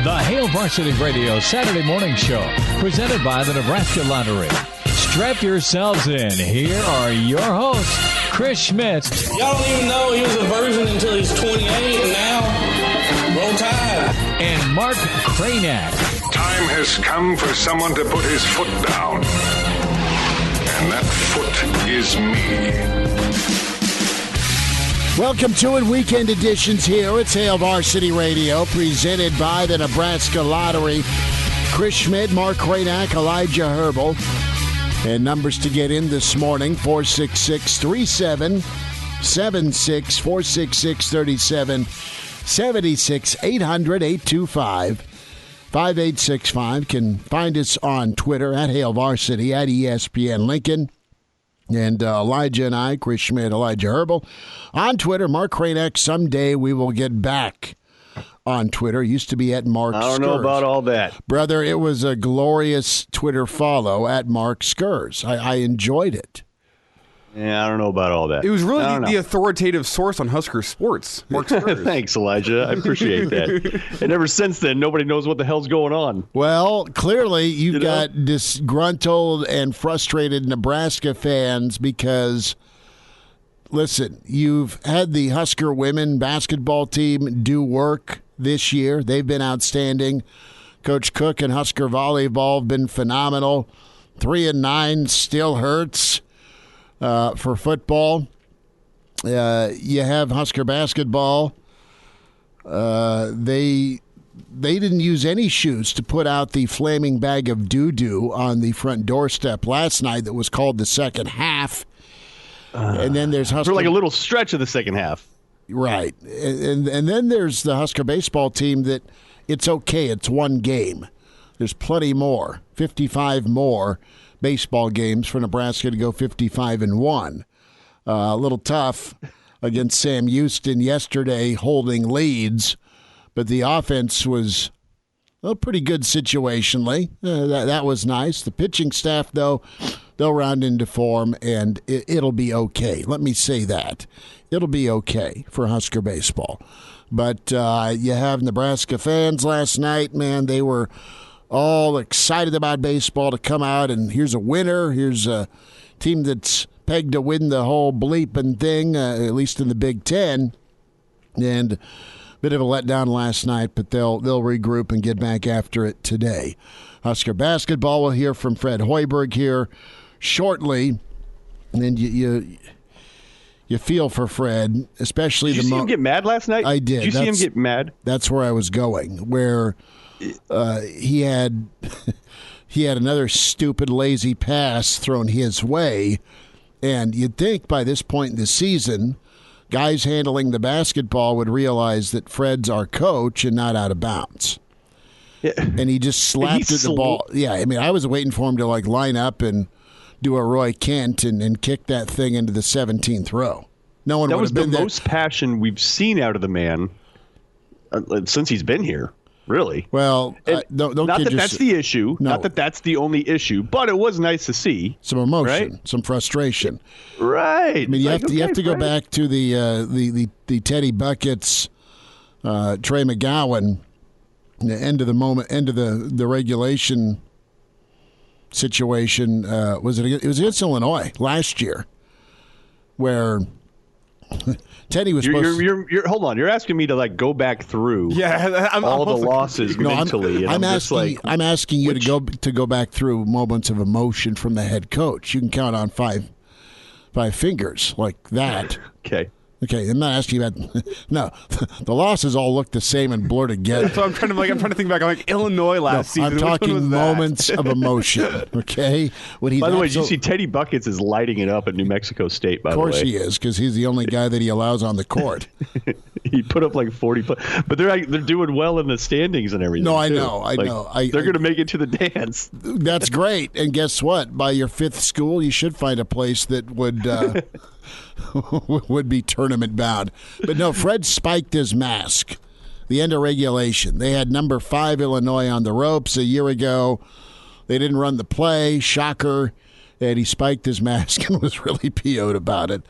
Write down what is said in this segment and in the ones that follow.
The Hail Varsity Radio Saturday morning show, presented by the Nebraska Lottery. Strap yourselves in. Here are your hosts, Chris Schmidt. Y'all don't even know he was a virgin until he's 28, and now, roll tide. And Mark Kraynak. Time has come for someone to put his foot down. And that foot is me. Welcome to it, weekend editions here. It's Hail Varsity Radio, presented by the Nebraska Lottery. Chris Schmidt, Mark Kraynak, Elijah Herbel. And numbers to get in this morning, 466-3776, 466-3776, 800-825-5865. Can find us on Twitter, at Hail Varsity, at ESPN Lincoln. And Elijah and I, Chris Schmidt, Elijah Herbel, on Twitter. Mark Kraynak, someday we will get back on Twitter. Used to be at Mark Skurs. I don't know about all that. Brother, it was a glorious Twitter follow at Mark Skurs. I enjoyed it. Yeah, I don't know about all that. It was really the authoritative source on Husker sports. Mark Skurs. Thanks, Elijah. I appreciate that. And ever since then, nobody knows what the hell's going on. Well, clearly you've got disgruntled and frustrated Nebraska fans because, listen, you've had the Husker women basketball team do work this year. They've been outstanding. Coach Cook and Husker volleyball have been phenomenal. 3-9 still hurts. For football, you have Husker basketball. They didn't use any shoes to put out the flaming bag of doo-doo on the front doorstep last night that was called the second half. And then there's Husker. For like a little stretch of the second half. Right. And then there's the Husker baseball team that it's okay. It's one game. There's plenty more, 55 more baseball games for Nebraska to go 55-1. A little tough against Sam Houston yesterday holding leads, but the offense was pretty good situationally. That was nice. The pitching staff, though, they'll round into form, and it'll be okay. Let me say that. It'll be okay for Husker baseball. But you have Nebraska fans last night, man, they were all excited about baseball to come out, and here's a winner. Here's a team that's pegged to win the whole bleeping thing, at least in the Big Ten. And a bit of a letdown last night, but they'll regroup and get back after it today. Husker basketball, we'll hear from Fred Hoiberg here shortly. And you feel for Fred, especially Did you see him get mad last night? I did. Did you see him get mad? That's where I was going, where he had another stupid, lazy pass thrown his way, and you'd think by this point in the season, guys handling the basketball would realize that Fred's our coach and not out of bounds. Yeah. And he just slapped at the ball. Yeah, I mean, I was waiting for him to line up and do a Roy Kent and kick that thing into the 17th row. No one would have been there. That was the most passion we've seen out of the man since he's been here. Really? Well, don't not kid that that's the issue. No. Not that that's the only issue, but it was nice to see some emotion, right? some frustration. Right. I mean, you have to go back to the Teddy Buckets, Trey McGowan, the end of the regulation situation. It was against Illinois last year, where Teddy was supposed to... Hold on. You're asking me to go back through all the losses mentally. I'm asking you to go back through moments of emotion from the head coach. You can count on five fingers like that. Okay, I'm not asking you about. No, the losses all look the same and blur together. So I'm trying to think back. I'm like Illinois last season. I'm talking moments of emotion. Okay. By the way, did you see Teddy Buckets is lighting it up at New Mexico State? By the way, of course he is, because he's the only guy that he allows on the court. He put up 40, but they're doing well in the standings and everything. No, I too. I know. They're going to make it to the dance. That's great. And guess what? By your fifth school, you should find a place that would. Would be tournament bound. But no, Fred spiked his mask. The end of regulation. They had number 5 Illinois on the ropes a year ago. They didn't run the play. Shocker. And he spiked his mask and was really PO'd about it.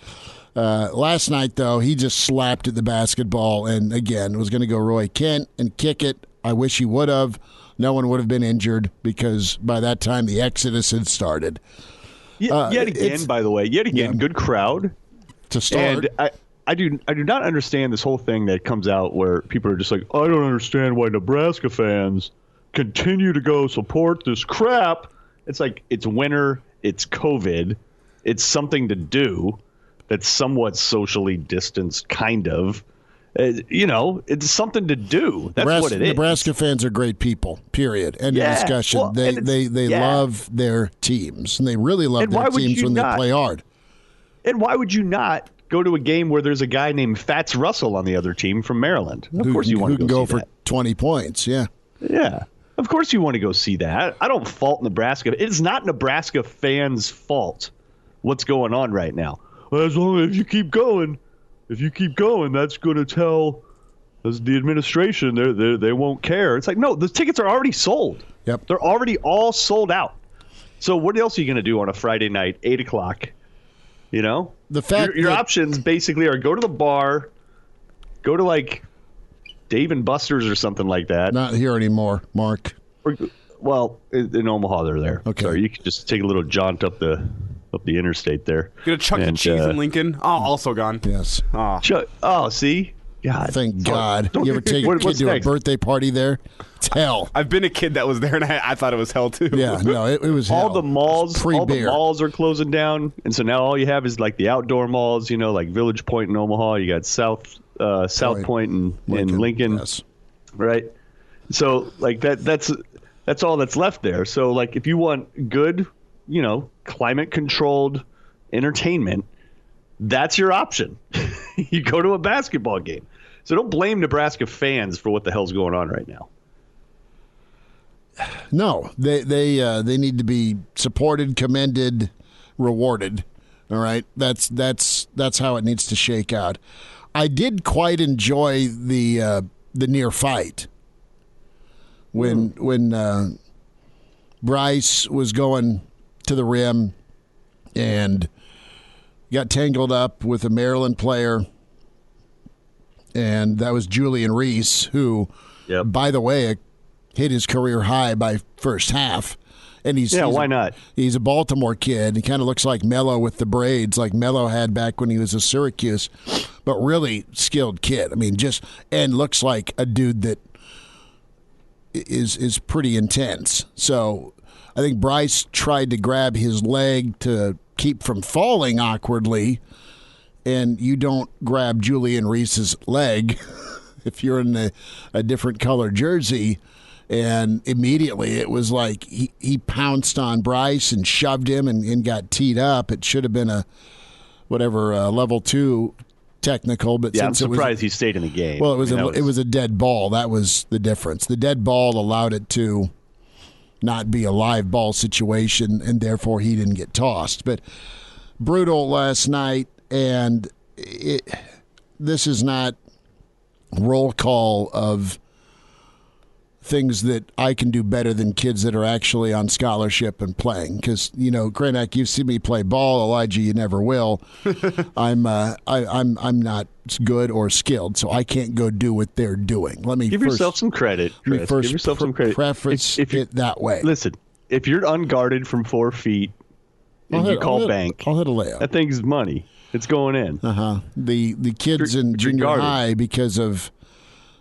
Last night, though, he just slapped at the basketball and, again, was going to go Roy Kent and kick it I wish he would have. No one would have been injured because by that time the exodus had started. Yet again, by the way, good crowd to start. And I do not understand this whole thing that comes out where people are just like, I don't understand why Nebraska fans continue to go support this crap. It's like, it's winter, it's COVID, it's something to do that's somewhat socially distanced, kind of. It's something to do. That's what it is. Nebraska fans are great people, period. End of discussion. Well, they love their teams, and they really love their teams when they play hard. And why would you not go to a game where there's a guy named Fats Russell on the other team from Maryland? Of course you want to go see for that. 20 points, yeah. Yeah. Of course you want to go see that. I don't fault Nebraska. It's not Nebraska fans' fault what's going on right now. As long as you keep going, that's going to tell the administration they won't care. It's like, no, the tickets are already sold. Yep. They're already all sold out. So what else are you going to do on a Friday night, 8 o'clock? The fact your options basically are go to the bar, go to like Dave and Buster's or something like that. Not here anymore, Mark. Well, in Omaha they're there. Okay. So you can just take a little jaunt up the interstate there. Get a Chuck E. Cheese in Lincoln. Oh, also gone. Yes. See? God. Thank God. You ever take a kid to a birthday party there? It's hell. I've been a kid that was there, and I thought it was hell, too. Yeah, no, it was hell. All the malls are closing down, and so now all you have is like the outdoor malls, like Village Point in Omaha. You got South Point in Lincoln. Yes. Right? So, like, that's all that's left there. So, like, if you want good, climate-controlled entertainment, that's your option. You go to a basketball game. So don't blame Nebraska fans for what the hell's going on right now. No, they need to be supported, commended, rewarded. All right, that's how it needs to shake out. I did quite enjoy the near fight when Bryce was going to the rim and got tangled up with a Maryland player, and that was Julian Reese, who, by the way, hit his career high by first half. And why not? He's a Baltimore kid. He kind of looks like Mello with the braids, like Mello had back when he was at Syracuse, but really skilled kid. I mean, and looks like a dude that is pretty intense. So I think Bryce tried to grab his leg to keep from falling awkwardly, and you don't grab Julian Reese's leg if you're in a different color jersey. And immediately it was like he pounced on Bryce and shoved him and got teed up. It should have been a level 2 technical, but I'm surprised he stayed in the game. Well, it was a dead ball. That was the difference. The dead ball allowed it to not be a live ball situation, and therefore he didn't get tossed. But brutal last night, and this is not roll call of things that I can do better than kids that are actually on scholarship and playing. Because, Kraynak, you've seen me play ball. Elijah, you never will. I'm not good or skilled, so I can't go do what they're doing. Let me give yourself some credit. Let me first give yourself some credit. Preference it that way. Listen, if you're unguarded from 4 feet and you call bank, I'll hit a layup. That thing's money. It's going in. The kids in junior high, because of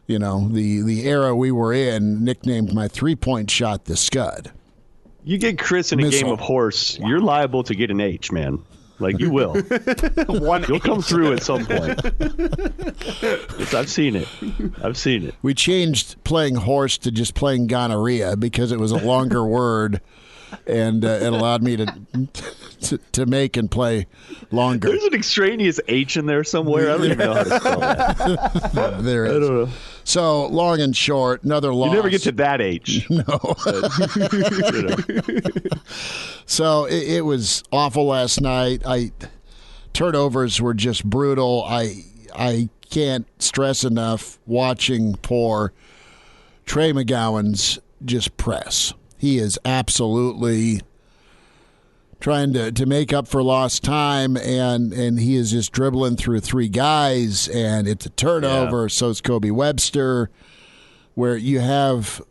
the era we were in, nicknamed my 3-point shot the Scud. You get Chris in a game of horse, you're liable to get an H, man. Like, you will. You'll come through at some point. I've seen it. We changed playing horse to just playing gonorrhea because it was a longer word, and it allowed me to make and play longer. There's an extraneous H in there somewhere. I don't even know how to spell that. There is. I don't know. So, long and short, another loss. You never get to that H. No. So, it was awful last night. Turnovers were just brutal. I can't stress enough watching poor Trey McGowan's just press. He is absolutely trying to make up for lost time, and he is just dribbling through 3 guys, and it's a turnover. So is Kobe Webster. where you have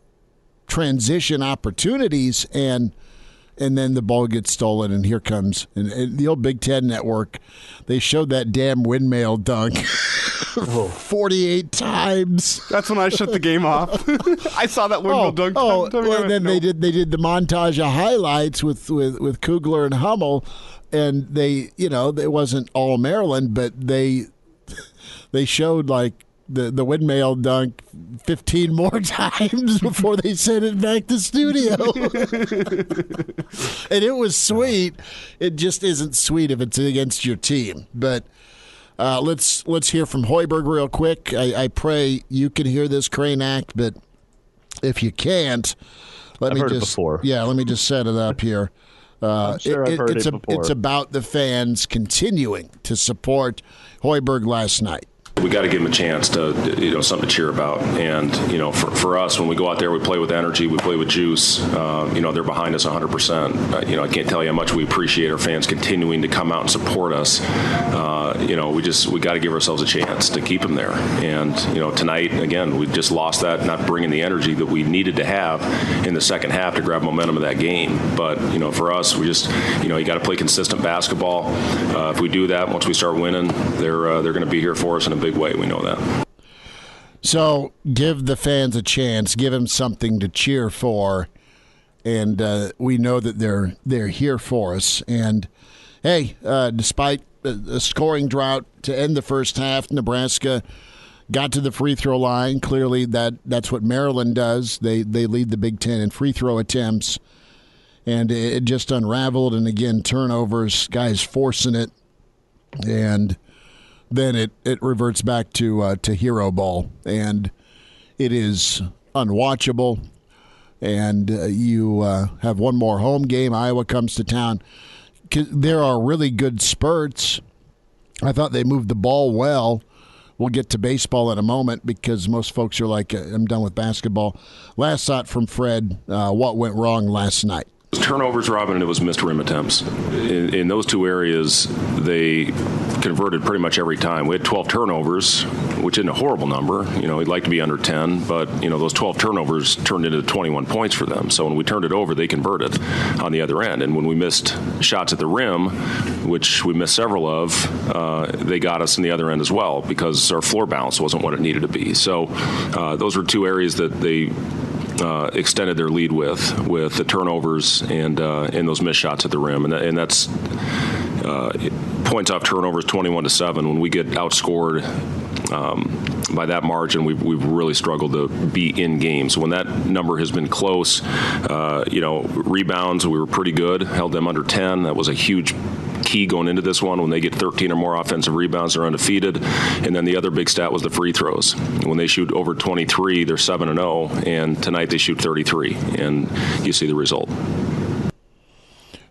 transition opportunities and then the ball gets stolen, and here comes and the old Big Ten Network. They showed that damn windmill dunk 48 times. That's when I shut the game off. I saw that windmill dunk. And then they did the montage of highlights with Kugler and Hummel, and they, it wasn't all Maryland, but they showed like the windmill dunk 15 more times before they sent it back to studio. And it was sweet. It just isn't sweet if it's against your team. But let's hear from Hoiberg real quick. I pray you can hear this, Kraynak, but if you can't, let me just set it up here. I'm sure I've heard it before. It's about the fans continuing to support Hoiberg last night. We got to give them a chance to, something to cheer about. And, for us, when we go out there, we play with energy, we play with juice. They're behind us 100%. I can't tell you how much we appreciate our fans continuing to come out and support us. We got to give ourselves a chance to keep them there. And, tonight, again, we just lost that, not bringing the energy that we needed to have in the second half to grab momentum of that game. But, for us, we just, you got to play consistent basketball. If we do that, once we start winning, they're going to be here for us in a big way. We know that. So give the fans a chance, give them something to cheer for, and we know that they're here for us. And hey, despite a scoring drought to end the first half, Nebraska got to the free throw line. Clearly, that's what Maryland does. They lead the Big Ten in free throw attempts, and it just unraveled. And again, turnovers, guys forcing it, and then it reverts back to hero ball, and it is unwatchable. And you have one more home game. Iowa comes to town. There are really good spurts. I thought they moved the ball well. We'll get to baseball in a moment because most folks are like, I'm done with basketball. Last thought from Fred, what went wrong last night? Turnovers, Robin, and it was missed rim attempts. In those two areas, they converted pretty much every time. We had 12 turnovers, which isn't a horrible number. We'd like to be under 10, but, those 12 turnovers turned into 21 points for them. So when we turned it over, they converted on the other end. And when we missed shots at the rim, which we missed several of, they got us in the other end as well because our floor balance wasn't what it needed to be. So those were two areas that they extended their lead with the turnovers and those missed shots at the rim, and that's points off turnovers 21-7. When we get outscored by that margin, we've really struggled to be in games. When that number has been close, rebounds, we were pretty good, held them under 10. That was a huge key going into this one. When they get 13 or more offensive rebounds, they're undefeated. And then the other big stat was the free throws. When they shoot over 23, they're 7-0, and tonight they shoot 33, and you see the result. I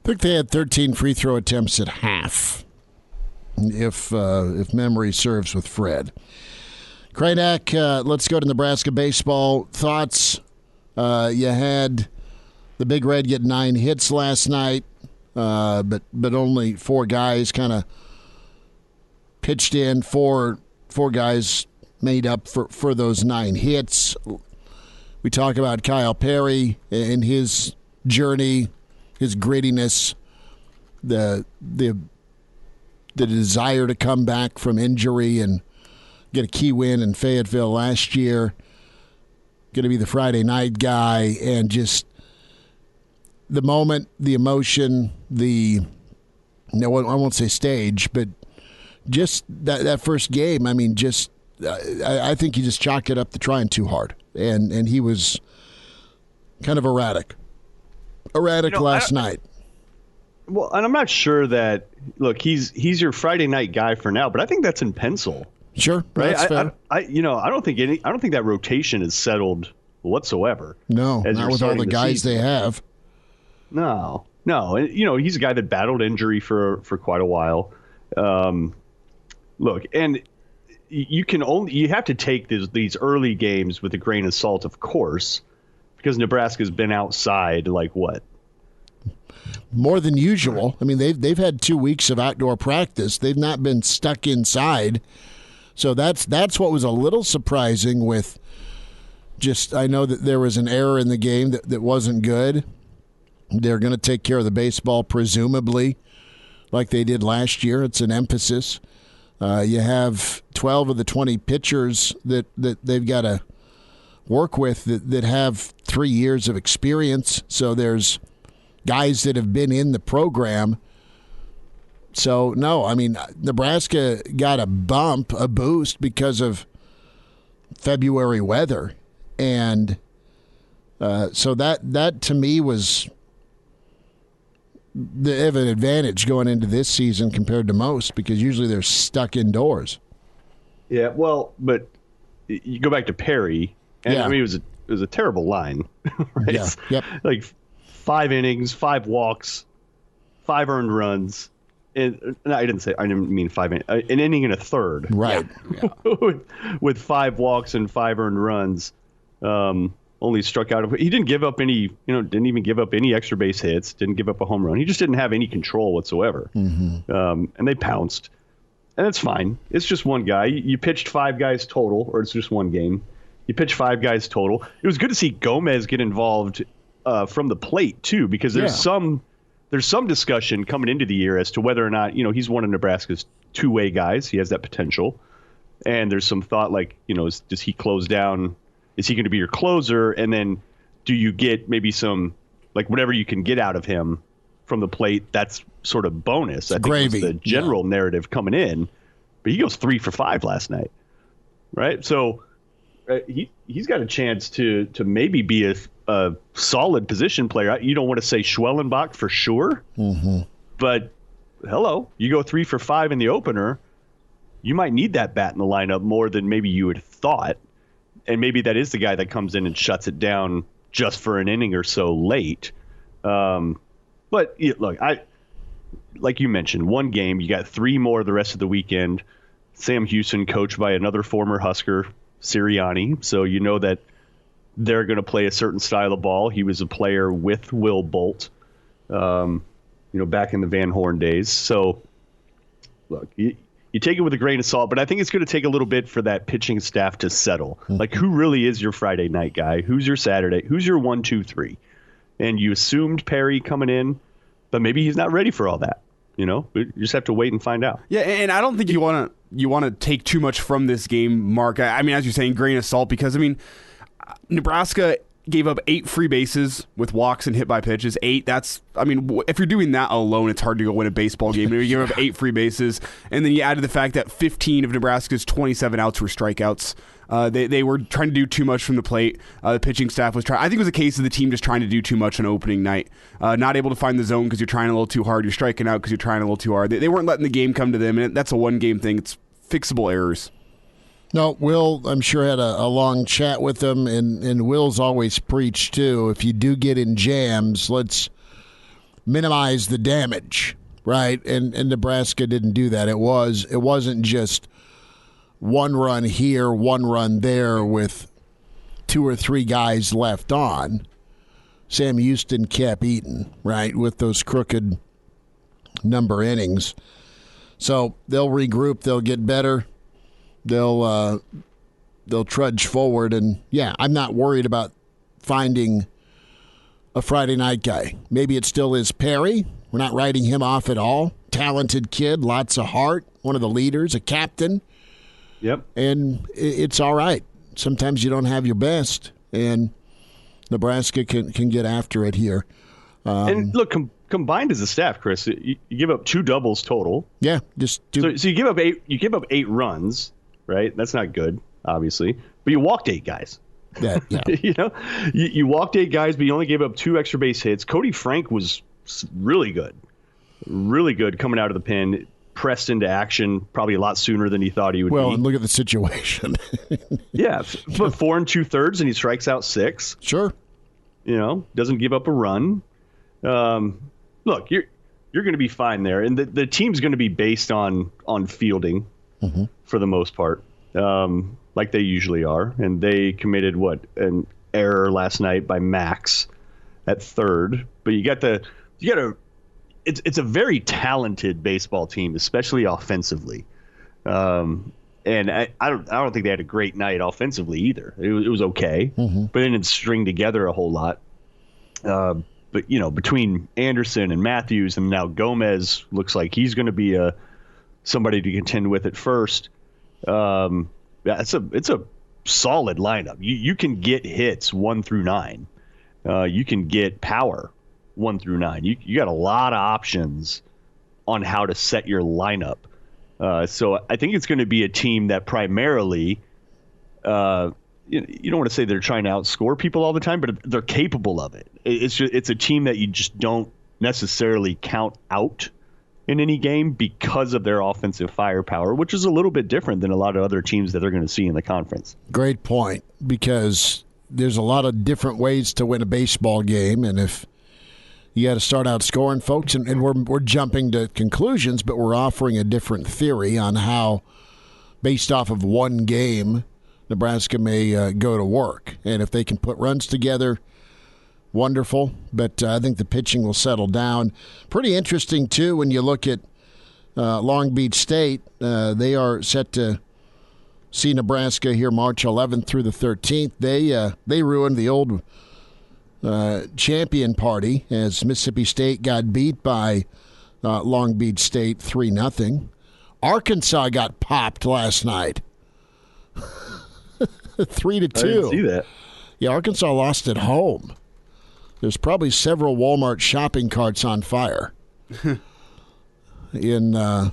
think they had 13 free throw attempts at half, if memory serves with Fred. Kraynak, let's go to Nebraska baseball. Thoughts? You had the Big Red get 9 hits last night. But only 4 guys kind of pitched in. Four guys made up for those 9 hits. We talk about Kyle Perry and his journey, his grittiness, the desire to come back from injury and get a key win in Fayetteville last year. Going to be the Friday night guy, and just the moment, the emotion, I won't say stage, but just that first game, I mean, I think you just chalk it up to trying too hard. And he was kind of erratic last night. Well, and I'm not sure that, look, he's your Friday night guy for now, but I think that's in pencil. Sure, right? That's fair. I don't think that rotation is settled whatsoever. No, not with all the guys they have. No. And, he's a guy that battled injury for quite a while. Look, and you have to take these early games with a grain of salt, of course, because Nebraska's been outside like what? More than usual. I mean, they've had 2 weeks of outdoor practice. They've not been stuck inside. So that's what was a little surprising with Just I know that there was an error in the game that wasn't good. They're going to take care of the baseball, presumably, like they did last year. It's an emphasis. You have 12 of the 20 pitchers that they've got to work with that have 3 years of experience. So there's guys that have been in the program. So, no, I mean, Nebraska got a boost because of February weather. And so that to me was they have an advantage going into this season compared to most because usually they're stuck indoors. Yeah, well, but you go back to Perry, and Yeah. I mean it was a terrible line, right? Yeah. Yep. Like 5 innings, 5 walks, 5 earned runs. And I didn't mean 5 innings, an inning and a third. Right. with 5 walks and 5 earned runs. Only struck out. He didn't give up any, didn't even give up any extra base hits, didn't give up a home run. He just didn't have any control whatsoever. Mm-hmm. And they pounced. And that's fine. It's just one guy. You pitched 5 guys total, or it's just one game. You pitched 5 guys total. It was good to see Gomez get involved from the plate, too, because there's some discussion coming into the year as to whether or not, he's one of Nebraska's two-way guys. He has that potential. And there's some thought like, does he close down? Is he going to be your closer? And then do you get maybe some, like whatever you can get out of him from the plate, that's sort of bonus. I think gravy. was the general narrative coming in. But he goes 3 for 5 last night, right? So he's got a chance to maybe be a solid position player. You don't want to say Schwellenbach for sure, but hello, you go 3 for 5 in the opener, you might need that bat in the lineup more than maybe you had thought. And maybe that is the guy that comes in and shuts it down just for an inning or so late. But look, like you mentioned, one game, you got 3 more the rest of the weekend. Sam Houston, coached by another former Husker, Sirianni. So you know that they're going to play a certain style of ball. He was a player with Will Bolt, back in the Van Horn days. So look, you take it with a grain of salt, but I think it's going to take a little bit for that pitching staff to settle. Like, who really is your Friday night guy? Who's your Saturday? Who's your 1, 2, 3? And you assumed Perry coming in, but maybe he's not ready for all that. You just have to wait and find out. Yeah, and I don't think you want to take too much from this game, Mark. I mean, as you're saying, grain of salt, because Nebraska gave up 8 free bases with walks and hit by pitches. 8. If you're doing that alone, it's hard to go win a baseball game. You give up 8 free bases, and then you added the fact that 15 of Nebraska's 27 outs were strikeouts. They were trying to do too much from the plate. The pitching staff was trying. I think it was a case of the team just trying to do too much on opening night. Not able to find the zone because you're trying a little too hard. You're striking out because you're trying a little too hard. They weren't letting the game come to them, and that's a one-game thing. It's fixable errors. No, Will, I'm sure, had a long chat with them, and Will's always preached, too, if you do get in jams, let's minimize the damage, right? And Nebraska didn't do that. It wasn't just one run here, one run there with 2 or 3 guys left on. Sam Houston kept eating, right, with those crooked number innings. So they'll regroup, they'll get better. They'll trudge forward, and I'm not worried about finding a Friday night guy. Maybe it still is Perry. We're not writing him off at all. Talented kid, lots of heart, one of the leaders, a captain. Yep. And it's all right. Sometimes you don't have your best, and Nebraska can get after it here. And look, combined as a staff, Chris, you give up 2 doubles total. Yeah, just do. So you give up 8. You give up 8 runs. Right, that's not good, obviously. But you walked 8 guys. Yeah. You walked 8 guys, but you only gave up 2 extra base hits. Cody Frank was really good coming out of the pen, pressed into action probably a lot sooner than he thought he would. Well, and look at the situation. Yeah, but 4 2/3, and he strikes out 6. Sure. Doesn't give up a run. Look, you're going to be fine there, and the team's going to be based on fielding. Mm-hmm. For the most part, like they usually are. And they committed an error last night by Max at third. But it's a very talented baseball team, especially offensively. And And I don't think they had a great night offensively either. It was okay, but they didn't string together a whole lot. But between Anderson and Matthews and now Gomez looks like he's going to be somebody to contend with at first. It's a solid lineup. You can get hits 1 through 9. You can get power 1 through 9. You got a lot of options on how to set your lineup. So I think it's going to be a team that primarily, you don't want to say they're trying to outscore people all the time, but they're capable of it. It's a team that you just don't necessarily count out in any game because of their offensive firepower, which is a little bit different than a lot of other teams that they're going to see in the conference. Great point, because there's a lot of different ways to win a baseball game, and if you got to start out scoring, folks, and we're jumping to conclusions, but we're offering a different theory on how, based off of one game, Nebraska may go to work. And if they can put runs together, wonderful. But I think the pitching will settle down. Pretty interesting, too, when you look at Long Beach State. They are set to see Nebraska here March 11th through the 13th. They ruined the old champion party as Mississippi State got beat by Long Beach State 3-0. Arkansas got popped last night 3-2. I didn't see that. Yeah, Arkansas lost at home. There's probably several Walmart shopping carts on fire in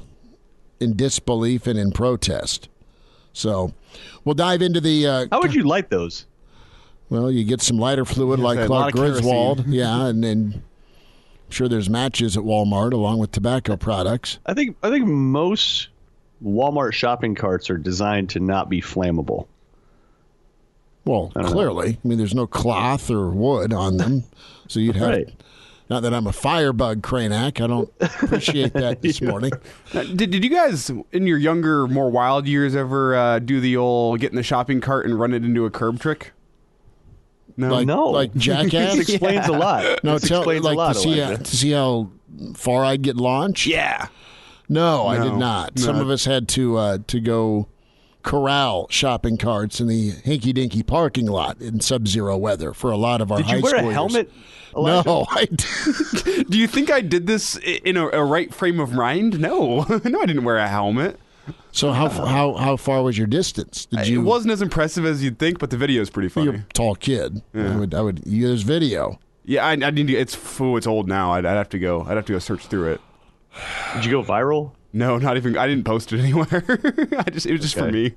disbelief and in protest. So we'll dive into the how would you light those? Well, you get some lighter fluid like Clark Griswold. Yeah, and I'm sure there's matches at Walmart along with tobacco products. I think most Walmart shopping carts are designed to not be flammable. Well, clearly. I mean, there's no cloth or wood on them. So you'd have right. Not that I'm a firebug, Kraynak. I don't appreciate that this morning. Did you guys, in your younger, more wild years, ever do the old get in the shopping cart and run it into a curb trick? No. Like Jackass? This explains a lot. No, explains a lot, to see how far I'd get launched? Yeah. No, I did not. No. Some of us had to go corral shopping carts in the hinky-dinky parking lot in sub-zero weather for a lot of our high school years. Did you wear a helmet, Elijah? No, I didn't. Do you think I did this in a right frame of mind? No. No, I didn't wear a helmet. So how far was your distance? It wasn't as impressive as you'd think, but the video is pretty funny. You're a tall kid. Yeah. I would use video. Yeah, I need to. It's old now. I'd have to go search through it. Did you go viral? No, not even. I didn't post it anywhere. It was just for me.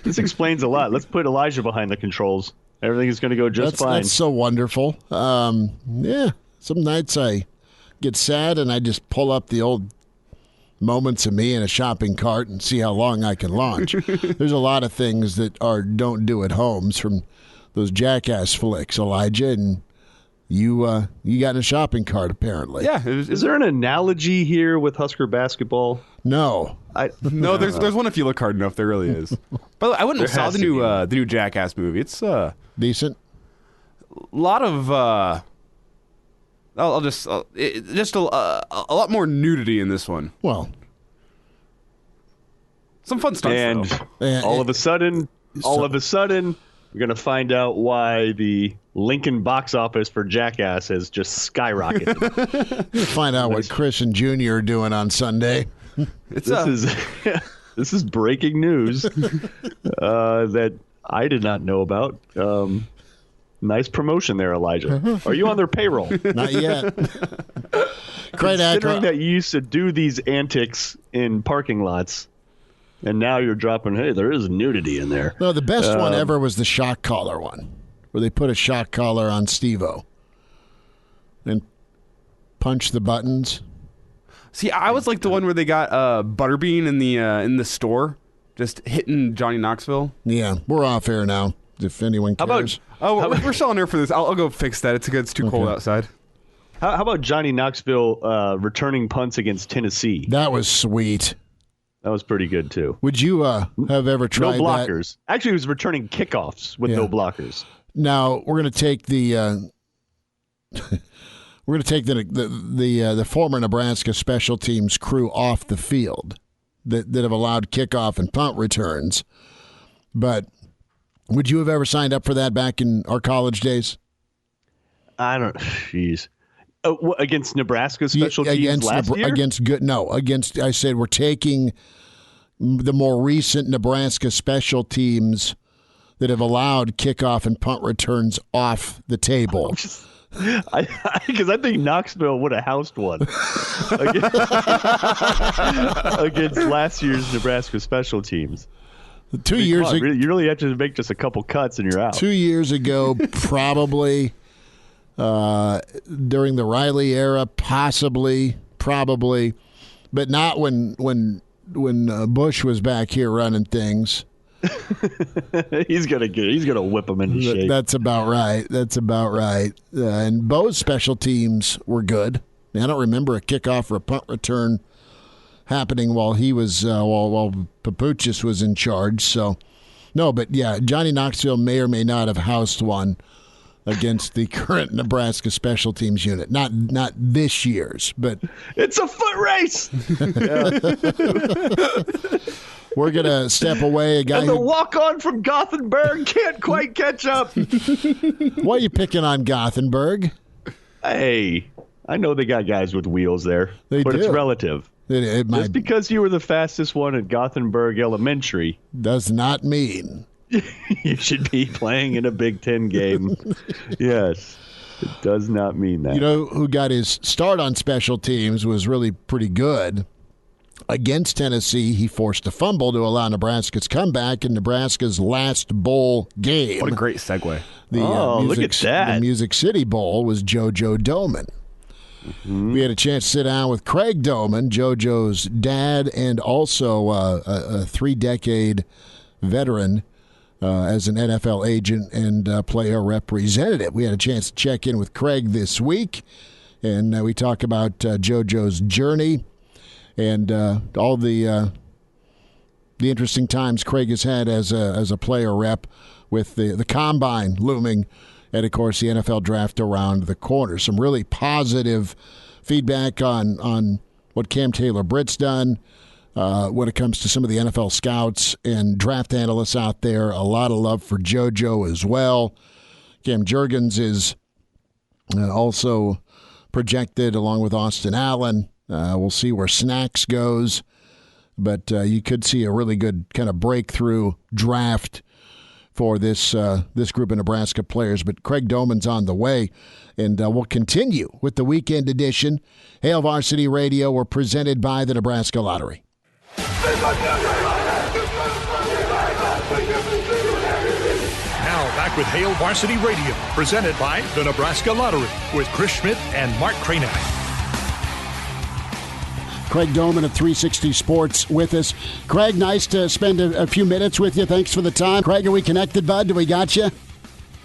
This explains a lot. Let's put Elijah behind the controls. Everything is going to go just fine. That's so wonderful. Yeah, some nights I get sad and I just pull up the old moments of me in a shopping cart and see how long I can launch. There's a lot of things that don't do at homes from those Jackass flicks, Elijah, and you got in a shopping cart apparently. Yeah. Is there an analogy here with Husker basketball? No. No, there's one if you look hard enough. There really is. But I went and saw the new Jackass movie. It's decent. A lot of just a lot more nudity in this one. Well, some fun stuff. And all of a sudden, we're going to find out why the Lincoln box office for Jackass has just skyrocketed. You'll find out what Chris and Junior are doing on Sunday. This is breaking news that I did not know about. Nice promotion there, Elijah. Are you on their payroll? Not yet. Considering that you used to do these antics in parking lots, and now you're dropping, hey, there is nudity in there. No, the best one ever was the shock collar one, where they put a shock collar on Steve-O and punch the buttons. See, I was like the one where they got Butterbean in the store, just hitting Johnny Knoxville. Yeah, we're off air now. If anyone cares. We're still on air for this. I'll go fix that. It's too cold outside. How about Johnny Knoxville returning punts against Tennessee? That was sweet. That was pretty good too. Would you have ever tried no blockers? That? Actually, he was returning kickoffs with no blockers. Now we're going to take the the former Nebraska special teams crew off the field. that have allowed kickoff and punt returns. But would you have ever signed up for that back in our college days? I don't. Jeez. Against Nebraska special teams last year? I said we're taking the more recent Nebraska special teams that have allowed kickoff and punt returns off the table. Because I think Knoxville would have housed one against last year's Nebraska special teams. 2 years ago, you really have to make just a couple cuts and you're out. 2 years ago, probably. During the Riley era, probably, but not when Bush was back here running things. He's gonna whip him into shape. That's about right. And Bo's special teams were good. I don't remember a kickoff or a punt return happening while he was while Papuchis was in charge. So no, but yeah, Johnny Knoxville may or may not have housed one against the current Nebraska special teams unit. Not this year's, but it's a foot race. We're going to step away. A guy and the walk-on from Gothenburg can't quite catch up. Why are you picking on Gothenburg? Hey, I know they got guys with wheels there, but it's relative. Just because you were the fastest one at Gothenburg Elementary does not mean you should be playing in a Big Ten game. Yes, it does not mean that. You know who got his start on special teams was really pretty good. Against Tennessee, he forced a fumble to allow Nebraska's comeback in Nebraska's last bowl game. What a great segue. Look at that. The Music City Bowl was JoJo Domann. Mm-hmm. We had a chance to sit down with Craig Domann, JoJo's dad, and also a 3-decade veteran as an NFL agent and player representative. We had a chance to check in with Craig this week, and we talk about JoJo's journey and all the interesting times Craig has had as a player rep with the combine looming, and of course the NFL draft around the corner. Some really positive feedback on what Cam Taylor-Britt's done when it comes to some of the NFL scouts and draft analysts out there. A lot of love for JoJo as well. Cam Jurgens is also projected along with Austin Allen. We'll see where Snacks goes, but you could see a really good kind of breakthrough draft for this group of Nebraska players. But Craig Domann's on the way, and we'll continue with the weekend edition. Hail Varsity Radio, we're presented by the Nebraska Lottery. Now back with Hail Varsity Radio, presented by the Nebraska Lottery, with Chris Schmidt and Mark Kraynak. Craig Domann of 360 Sports with us. Craig, nice to spend a few minutes with you. Thanks for the time. Craig, are we connected, bud? Do we got you?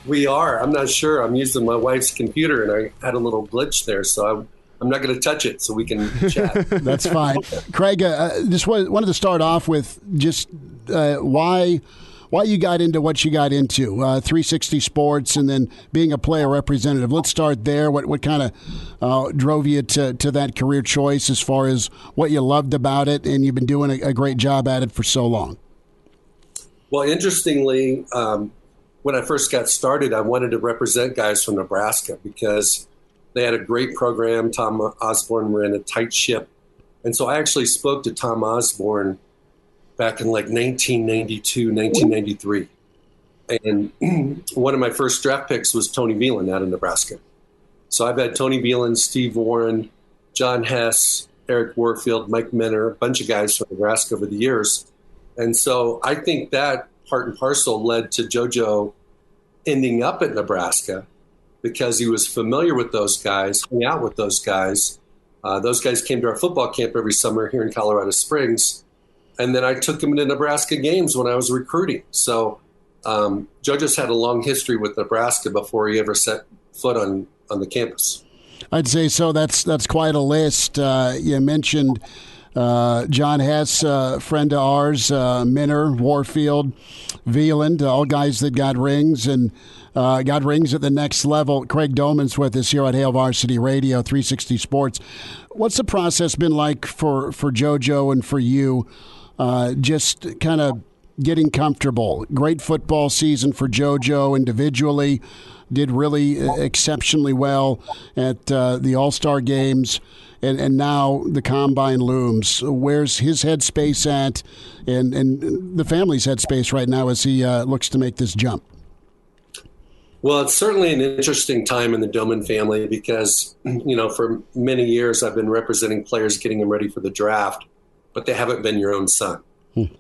We are. I'm not sure. I'm using my wife's computer, and I had a little glitch there, so I'm not going to touch it so we can chat. That's fine. Craig, just wanted to start off with just why you got into what you got into, 360 Sports, and then being a player representative. Let's start there. What kind of drove you to that career choice as far as what you loved about it, and you've been doing a great job at it for so long? Well, interestingly, when I first got started, I wanted to represent guys from Nebraska because they had a great program. Tom Osborne ran a tight ship. And so I actually spoke to Tom Osborne back in like 1992, 1993. And one of my first draft picks was Tony Veland out of Nebraska. So I've had Tony Veland, Steve Warren, John Hess, Eric Warfield, Mike Menner, a bunch of guys from Nebraska over the years. And so I think that part and parcel led to JoJo ending up at Nebraska because he was familiar with those guys, hung out with those guys. Those guys came to our football camp every summer here in Colorado Springs. And then I took him to Nebraska games when I was recruiting. So JoJo's had a long history with Nebraska before he ever set foot on the campus. I'd say so. That's quite a list. You mentioned John Hess, friend of ours, Minner, Warfield, Veland, all guys that got rings and got rings at the next level. Craig Domann's with us here at Hail Varsity Radio, 360 Sports. What's the process been like for JoJo and for you, just kind of getting comfortable? Great football season for JoJo individually, did really exceptionally well at the All-Star games. And now the combine looms. Where's his headspace at, and the family's headspace right now as he looks to make this jump? Well, it's certainly an interesting time in the Domann family because, for many years I've been representing players, getting them ready for the draft, but they haven't been your own son.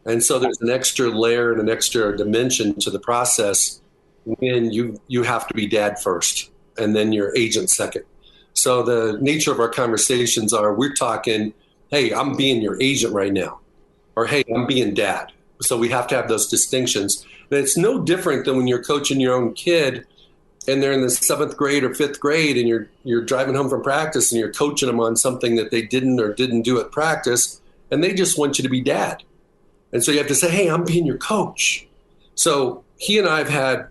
And so there's an extra layer and an extra dimension to the process when you have to be dad first and then your agent second. So the nature of our conversations are, we're talking, hey, I'm being your agent right now, or hey, I'm being dad. So we have to have those distinctions. But it's no different than when you're coaching your own kid and they're in the 7th grade or 5th grade and you're driving home from practice and you're coaching them on something that they didn't do at practice, and they just want you to be dad. And so you have to say, hey, I'm being your coach. So he and I have had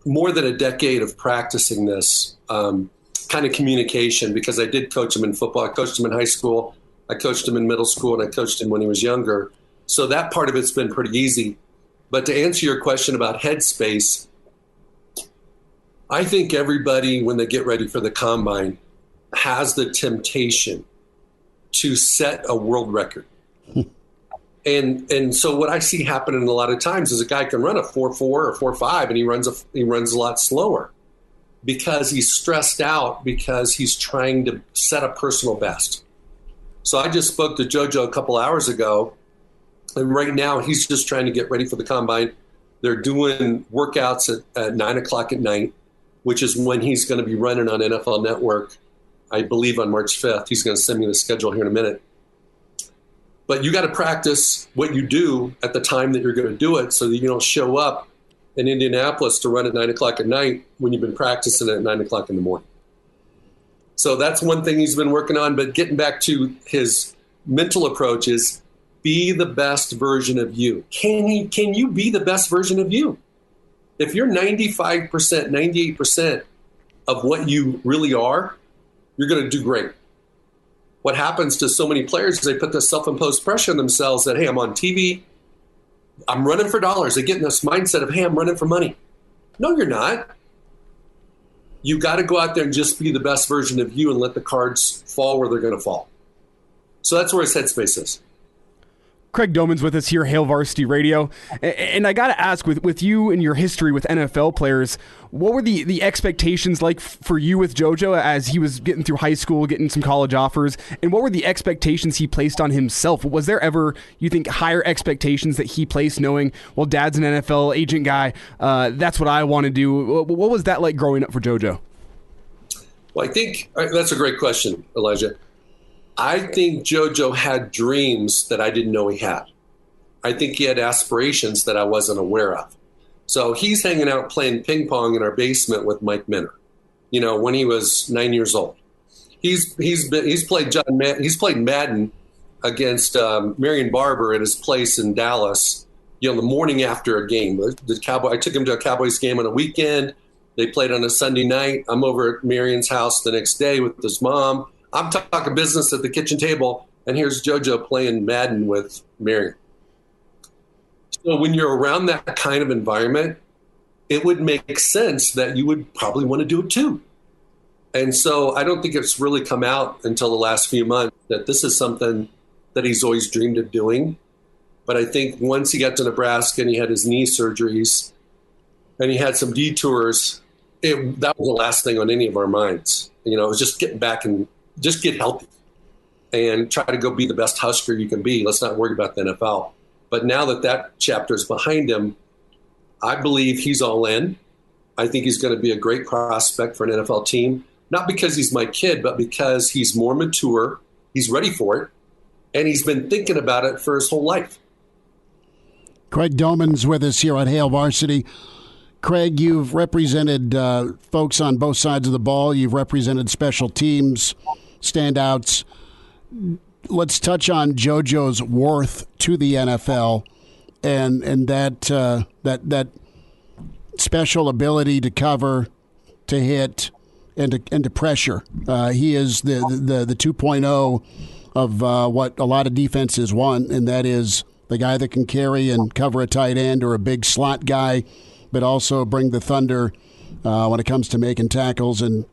more than a decade of practicing this kind of communication, because I did coach him in football. I coached him in high school. I coached him in middle school, and I coached him when he was younger. So that part of it's been pretty easy. But to answer your question about headspace, I think everybody, when they get ready for the combine, has the temptation to set a world record. And so what I see happening a lot of times is a guy can run a 4.4 or 4.5, and he runs a lot slower, because he's stressed out, because he's trying to set a personal best. So I just spoke to JoJo a couple hours ago, and right now he's just trying to get ready for the combine. They're doing workouts at 9 o'clock at night, which is when he's going to be running on NFL Network, I believe on March 5th. He's going to send me the schedule here in a minute. But you got to practice what you do at the time that you're going to do it, so that you don't show up in Indianapolis to run at 9 o'clock at night when you've been practicing at 9 o'clock in the morning. So that's one thing he's been working on. But getting back to his mental approach is, be the best version of you. Can you be the best version of you? If you're 95%, 98% of what you really are, you're going to do great. What happens to so many players is they put this self-imposed pressure on themselves that, hey, I'm on TV, I'm running for dollars. They get in this mindset of, hey, I'm running for money. No, you're not. You got to go out there and just be the best version of you and let the cards fall where they're going to fall. So that's where his headspace is. Craig Domann's with us here, Hail Varsity Radio. And I got to ask, with you and your history with NFL players, what were the expectations like for you with JoJo as he was getting through high school, getting some college offers? And what were the expectations he placed on himself? Was there ever, you think, higher expectations that he placed, knowing, well, Dad's an NFL agent guy, that's what I want to do? What was that like growing up for JoJo? Well, I think that's a great question, Elijah. I think JoJo had dreams that I didn't know he had. I think he had aspirations that I wasn't aware of. So he's hanging out playing ping pong in our basement with Mike Minner, when he was 9 years old. He's played Madden against Marion Barber at his place in Dallas, the morning after a game. I took him to a Cowboys game on a weekend. They played on a Sunday night. I'm over at Marion's house the next day with his mom. I'm talking business at the kitchen table, and here's JoJo playing Madden with Marion. So when you're around that kind of environment, it would make sense that you would probably want to do it too. And so I don't think it's really come out until the last few months that this is something that he's always dreamed of doing. But I think once he got to Nebraska and he had his knee surgeries and he had some detours, that was the last thing on any of our minds. It was just getting back and just get healthy and try to go be the best Husker you can be. Let's not worry about the NFL. But now that chapter is behind him, I believe he's all in. I think he's going to be a great prospect for an NFL team, not because he's my kid, but because he's more mature, he's ready for it, and he's been thinking about it for his whole life. Craig Domann's with us here on Hail Varsity. Craig, you've represented folks on both sides of the ball. You've represented special teams, standouts. let's touch on JoJo's worth to the NFL and that special ability to cover, to hit, and to pressure. He is the 2.0 of what a lot of defenses want, and that is the guy that can carry and cover a tight end or a big slot guy, but also bring the thunder when it comes to making tackles. And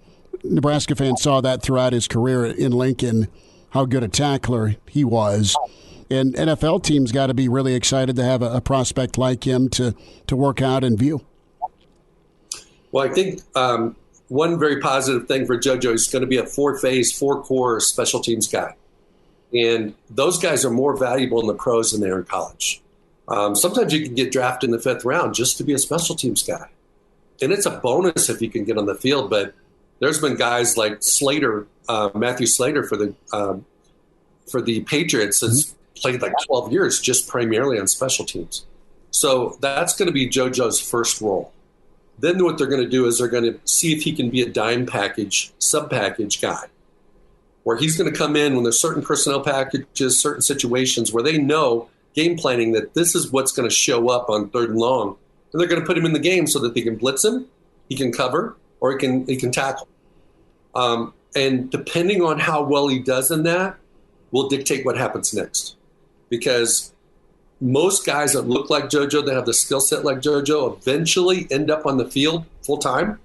Nebraska fans saw that throughout his career in Lincoln, how good a tackler he was. And NFL teams got to be really excited to have a prospect like him to work out and view. Well, I think one very positive thing for JoJo is going to be a 4-phase, 4-core special teams guy. And those guys are more valuable in the pros than they are in college. Sometimes you can get drafted in the 5th round just to be a special teams guy. And it's a bonus if you can get on the field. But there's been guys like Slater, Matthew Slater for the Patriots has played like 12 years just primarily on special teams. So that's going to be JoJo's first role. Then what they're going to do is they're going to see if he can be a dime package, sub-package guy, where he's going to come in when there's certain personnel packages, certain situations where they know game planning that this is what's going to show up on 3rd and long. And they're going to put him in the game so that they can blitz him, he can cover, or he can tackle. And depending on how well he does in that will dictate what happens next. Because most guys that look like JoJo, that have the skill set like JoJo, eventually end up on the field full time.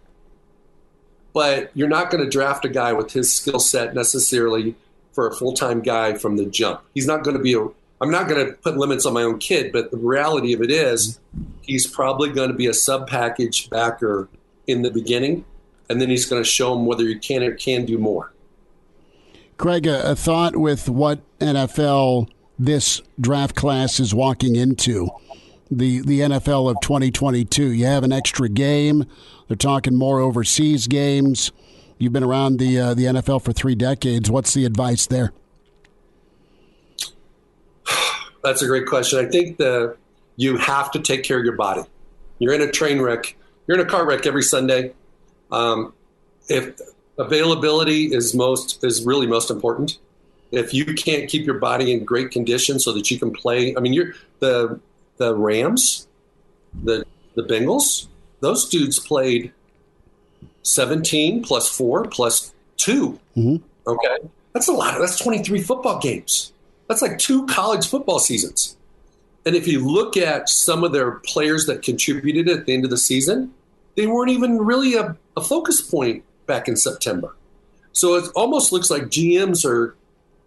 But you're not going to draft a guy with his skill set necessarily for a full-time guy from the jump. He's not going to be I'm not going to put limits on my own kid, but the reality of it is he's probably going to be a sub-package backer in the beginning, and then he's going to show him whether he can or can do more. Craig, a thought with what NFL this draft class is walking into, the NFL of 2022. You have an extra game. They're talking more overseas games. You've been around the NFL for 3 decades. What's the advice there? That's a great question. I think you have to take care of your body. You're in a train wreck. You're in a car wreck every Sunday. If availability is really most important. If you can't keep your body in great condition so that you can play, I mean, you're the Rams, the Bengals, those dudes played 17 plus 4 plus 2. Mm-hmm. Okay, that's a lot. That's 23 football games. That's like 2 college football seasons. And if you look at some of their players that contributed at the end of the season, they weren't even really a focus point back in September. So it almost looks like GMs are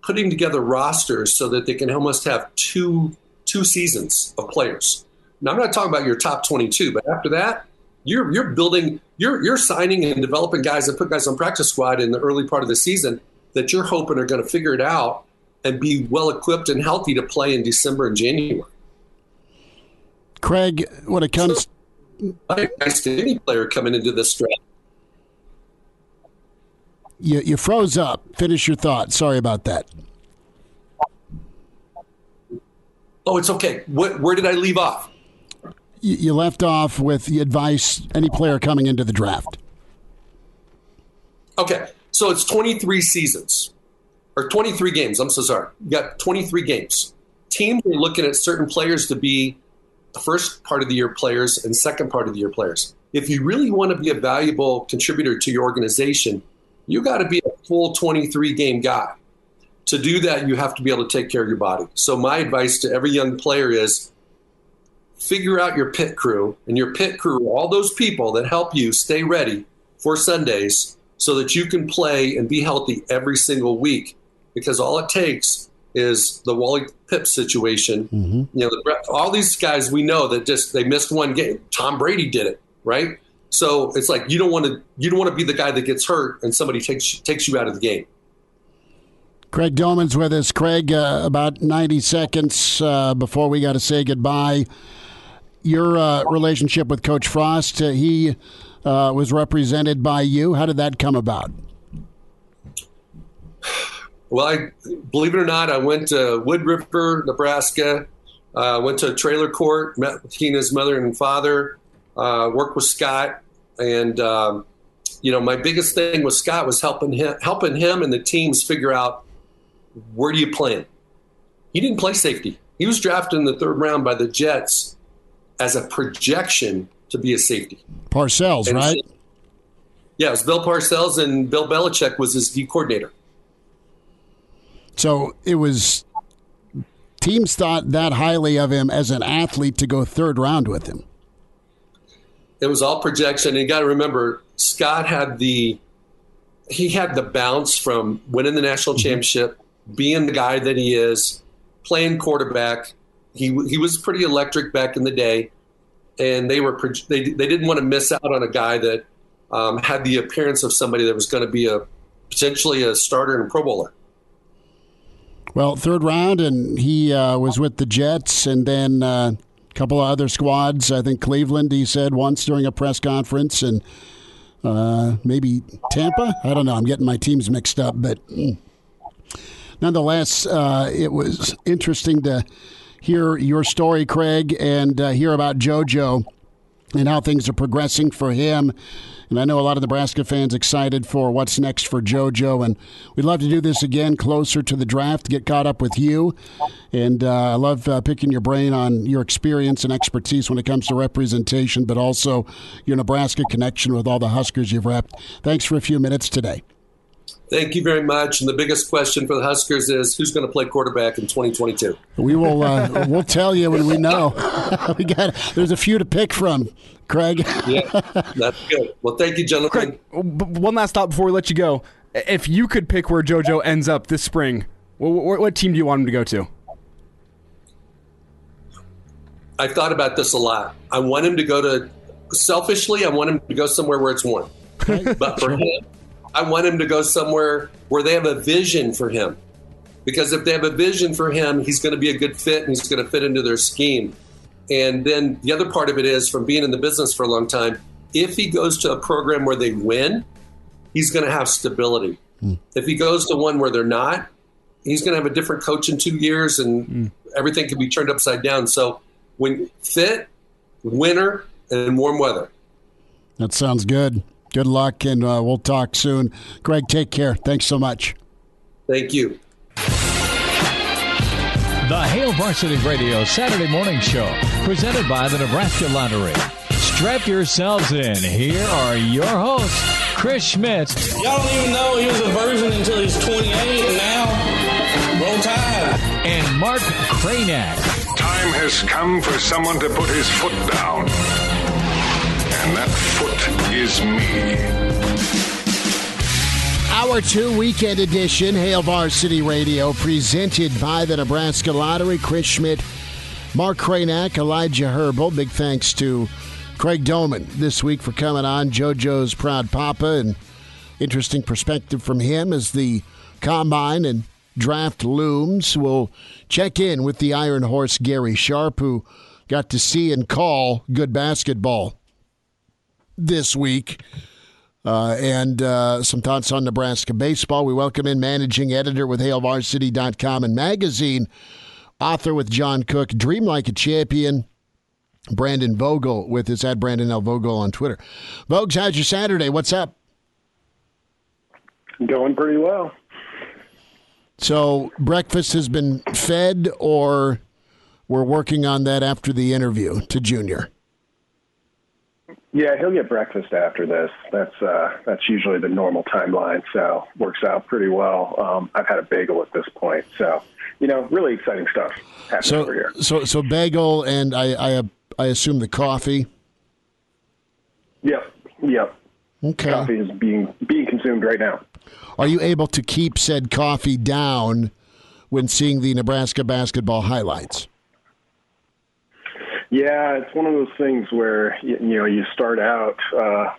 putting together rosters so that they can almost have two seasons of players. Now, I'm not talking about your top 22, but after that, you're building, you're signing and developing guys and put guys on practice squad in the early part of the season that you're hoping are going to figure it out and be well equipped and healthy to play in December and January. Craig, when it comes to any player coming into this draft. You froze up. Finish your thought. Sorry about that. Oh, it's okay. Where did I leave off? You left off with the advice, any player coming into the draft. Okay, so it's 23 seasons, or 23 games. I'm so sorry. You got 23 games. Teams are looking at certain players to be the first part of the year players and second part of the year players. If you really want to be a valuable contributor to your organization, you got to be a full 23-game guy. To do that, you have to be able to take care of your body. So my advice to every young player is figure out your pit crew, and your pit crew are all those people that help you stay ready for Sundays so that you can play and be healthy every single week, because all it takes is the Wally Pipp situation. Mm-hmm. You know, all these guys we know that just they missed one game. Tom Brady did it, right? So it's like you don't want to be the guy that gets hurt and somebody takes you out of the game. Craig Domann's with us. Craig, about 90 seconds before we got to say goodbye. Your relationship with Coach Frost, he was represented by you. How did that come about? Well, believe it or not, I went to Wood River, Nebraska. Went to a trailer court, met with Tina's mother and father, worked with Scott. And, my biggest thing with Scott was helping him and the teams figure out where do you play him? He didn't play safety. He was drafted in the 3rd round by the Jets as a projection to be a safety. Parcells, right? Yeah, it was Bill Parcells, and Bill Belichick was his D coordinator. So it was teams thought that highly of him as an athlete to go 3rd round with him. It was all projection. And you got to remember, Scott had the bounce from winning the national championship, being the guy that he is, playing quarterback. He was pretty electric back in the day, and they didn't want to miss out on a guy that had the appearance of somebody that was going to be potentially a starter and a Pro Bowler. Well, 3rd round, and he was with the Jets, and then a couple of other squads. I think Cleveland, he said once during a press conference, and maybe Tampa. I don't know. I'm getting my teams mixed up, but nonetheless, it was interesting to hear your story, Craig, and hear about JoJo and how things are progressing for him. And I know a lot of Nebraska fans excited for what's next for JoJo, and we'd love to do this again closer to the draft, get caught up with you. And I love picking your brain on your experience and expertise when it comes to representation, but also your Nebraska connection with all the Huskers you've repped. Thanks for a few minutes today. Thank you very much. And the biggest question for the Huskers is who's going to play quarterback in 2022? We will. We'll tell you when we know. There's a few to pick from, Craig. Yeah, that's good. Well, thank you, gentlemen. Craig, one last thought before we let you go. If you could pick where JoJo ends up this spring, what team do you want him to go to? I've thought about this a lot. I want him to go to, selfishly, I want him to go somewhere where it's warm. But for him, I want him to go somewhere where they have a vision for him. Because if they have a vision for him, he's going to be a good fit and he's going to fit into their scheme. And then the other part of it is, from being in the business for a long time, if he goes to a program where they win, he's going to have stability. If he goes to one where they're not, he's going to have a different coach in 2 years and everything can be turned upside down. So when fit, winter, and warm weather. That sounds good. Good luck, and we'll talk soon. Craig, take care. Thanks so much. Thank you. The Hail Varsity Radio Saturday Morning Show, presented by the Nebraska Lottery. Strap yourselves in. Here are your hosts, Chris Schmidt. Y'all don't even know he was a virgin until he's 28, and now roll tide. And Mark Kraynak. Time has come for someone to put his foot down. And that foot is me. Hour 2 weekend edition, Hail Varsity Radio, presented by the Nebraska Lottery. Chris Schmidt, Mark Kraynak, Elijah Herbel. Big thanks to Craig Domann this week for coming on. JoJo's proud papa, and interesting perspective from him as the combine and draft looms. We'll check in with the Iron Horse Gary Sharp, who got to see and call good basketball this week, and some thoughts on Nebraska baseball. We welcome in managing editor with HailVarsity.com and magazine, author with John Cook, Dream Like a Champion, Brandon Vogel with his at Brandon L. Vogel on Twitter. Vogues, how's your Saturday? What's up? Going pretty well. So breakfast has been fed, or we're working on that after the interview to Junior? Yeah, he'll get breakfast after this. That's usually the normal timeline, so works out pretty well. I've had a bagel at this point, so really exciting stuff happening over here. So bagel, and I assume the coffee. Yep. Okay. Coffee is being consumed right now. Are you able to keep said coffee down when seeing the Nebraska basketball highlights? Yeah, it's one of those things where, you start out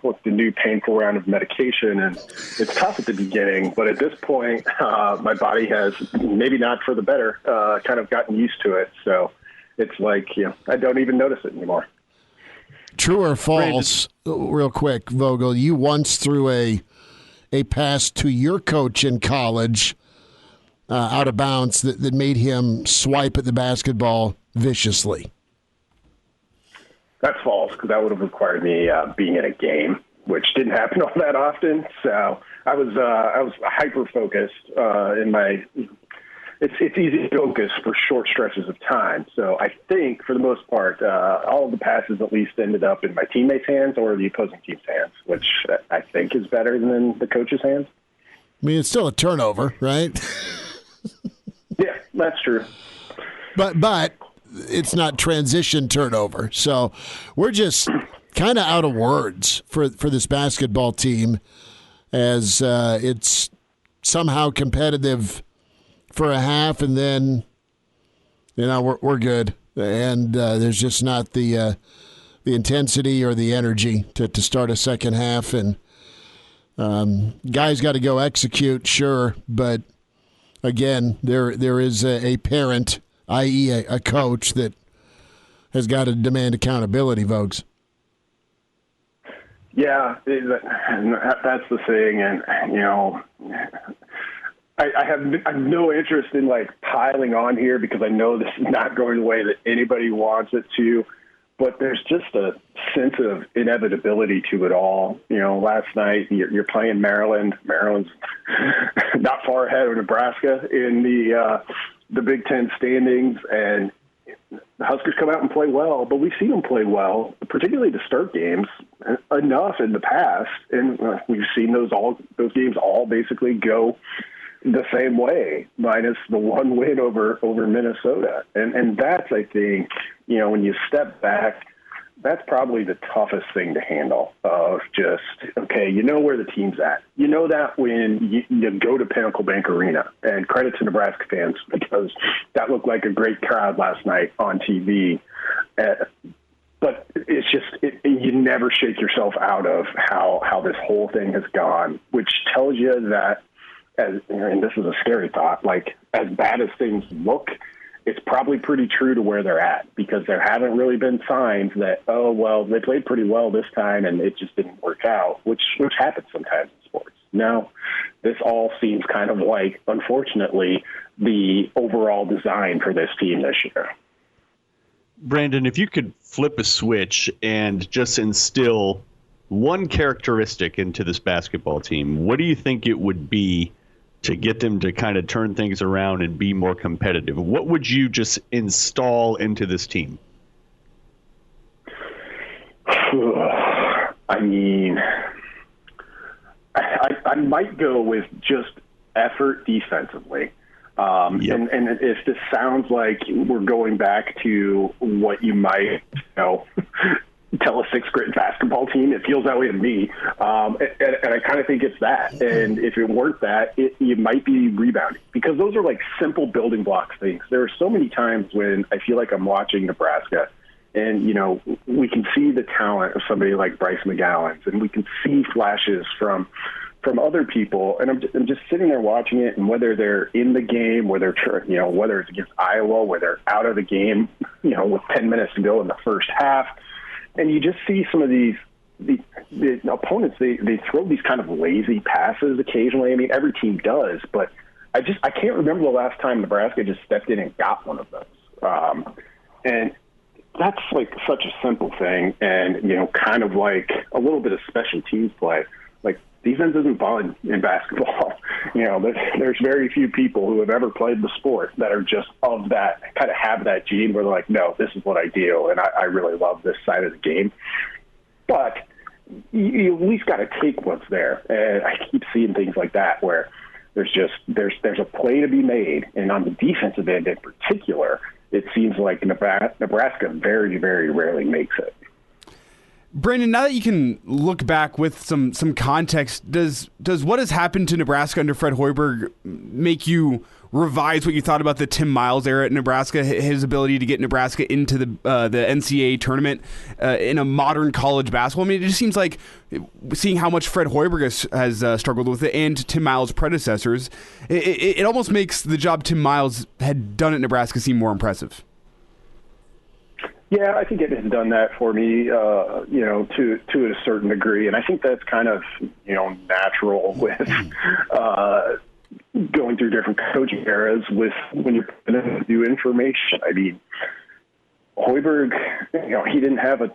with the new painful round of medication, and it's tough at the beginning. But at this point, my body has, maybe not for the better, kind of gotten used to it. So it's like, I don't even notice it anymore. True or false, real quick, Vogel, you once threw a pass to your coach in college out of bounds that made him swipe at the basketball viciously. That's false, because that would have required me being in a game, which didn't happen all that often. So I was hyper focused in my it's easy to focus for short stretches of time. So I think, for the most part, all of the passes at least ended up in my teammates' hands or the opposing team's hands, which I think is better than the coach's hands. I mean, it's still a turnover, right? Yeah, that's true. But it's not transition turnover. So we're just kind of out of words for this basketball team, as it's somehow competitive for a half, and then we're good, and there's just not the intensity or the energy to start a second half, and guys got to go execute, sure, but again, there is a parent, i.e. a coach, that has got to demand accountability, folks. Yeah, that's the thing, and I have no interest in piling on here because I know this is not going the way that anybody wants it to, but there's just a sense of inevitability to it all. Last night you're playing Maryland. Maryland's not far ahead of Nebraska in the Big Ten standings, and the Huskers come out and play well, but we've seen them play well, particularly to start games, enough in the past, and we've seen those games all basically go the same way, minus the one win over Minnesota. And that's, I think, when you step back, that's probably the toughest thing to handle, of just, okay, where the team's at. That when you go to Pinnacle Bank Arena, and credit to Nebraska fans because that looked like a great crowd last night on TV. But it's just, you never shake yourself out of how this whole thing has gone, which tells you that, and this is a scary thought, as bad as things look, it's probably pretty true to where they're at, because there haven't really been signs that, oh, well, they played pretty well this time and it just didn't work out, which happens sometimes in sports. No, this all seems kind of like, unfortunately, the overall design for this team this year. Brandon, if you could flip a switch and just instill one characteristic into this basketball team, what do you think it would be to get them to kind of turn things around and be more competitive? What would you just install into this team? I mean, I might go with just effort defensively. And if this sounds like we're going back to what you might, tell a sixth grade basketball team, it feels that way to me. And I kind of think it's that. And if it weren't that, you might be rebounding, because those are simple building blocks things. There are so many times when I feel like I'm watching Nebraska, and, we can see the talent of somebody like Bryce McGowan's, and we can see flashes from other people, and I'm just sitting there watching it, and whether they're in the game, whether it's against Iowa, where they're out of the game, with 10 minutes to go in the first half, and you just see some of the opponents, they throw these kind of lazy passes occasionally. I mean, every team does, but I can't remember the last time Nebraska just stepped in and got one of those. And that's such a simple thing, and kind of like a little bit of special teams play. Defense isn't fun in basketball. There's very few people who have ever played the sport that are just of that, kind of have that gene where they're like, no, this is what I do, and I really love this side of the game. But you at least got to take what's there. And I keep seeing things like that where there's a play to be made, and on the defensive end in particular, it seems like Nebraska very, very rarely makes it. Brandon, now that you can look back with some context, does what has happened to Nebraska under Fred Hoiberg make you revise what you thought about the Tim Miles era at Nebraska, his ability to get Nebraska into the NCAA tournament in a modern college basketball? I mean, it just seems like, seeing how much Fred Hoiberg has struggled with it, and Tim Miles' predecessors, it almost makes the job Tim Miles had done at Nebraska seem more impressive. Yeah, I think it has done that for me, to a certain degree. And I think that's kind of, natural with going through different coaching eras with when you're putting in new information. I mean, Hoiberg, he didn't have a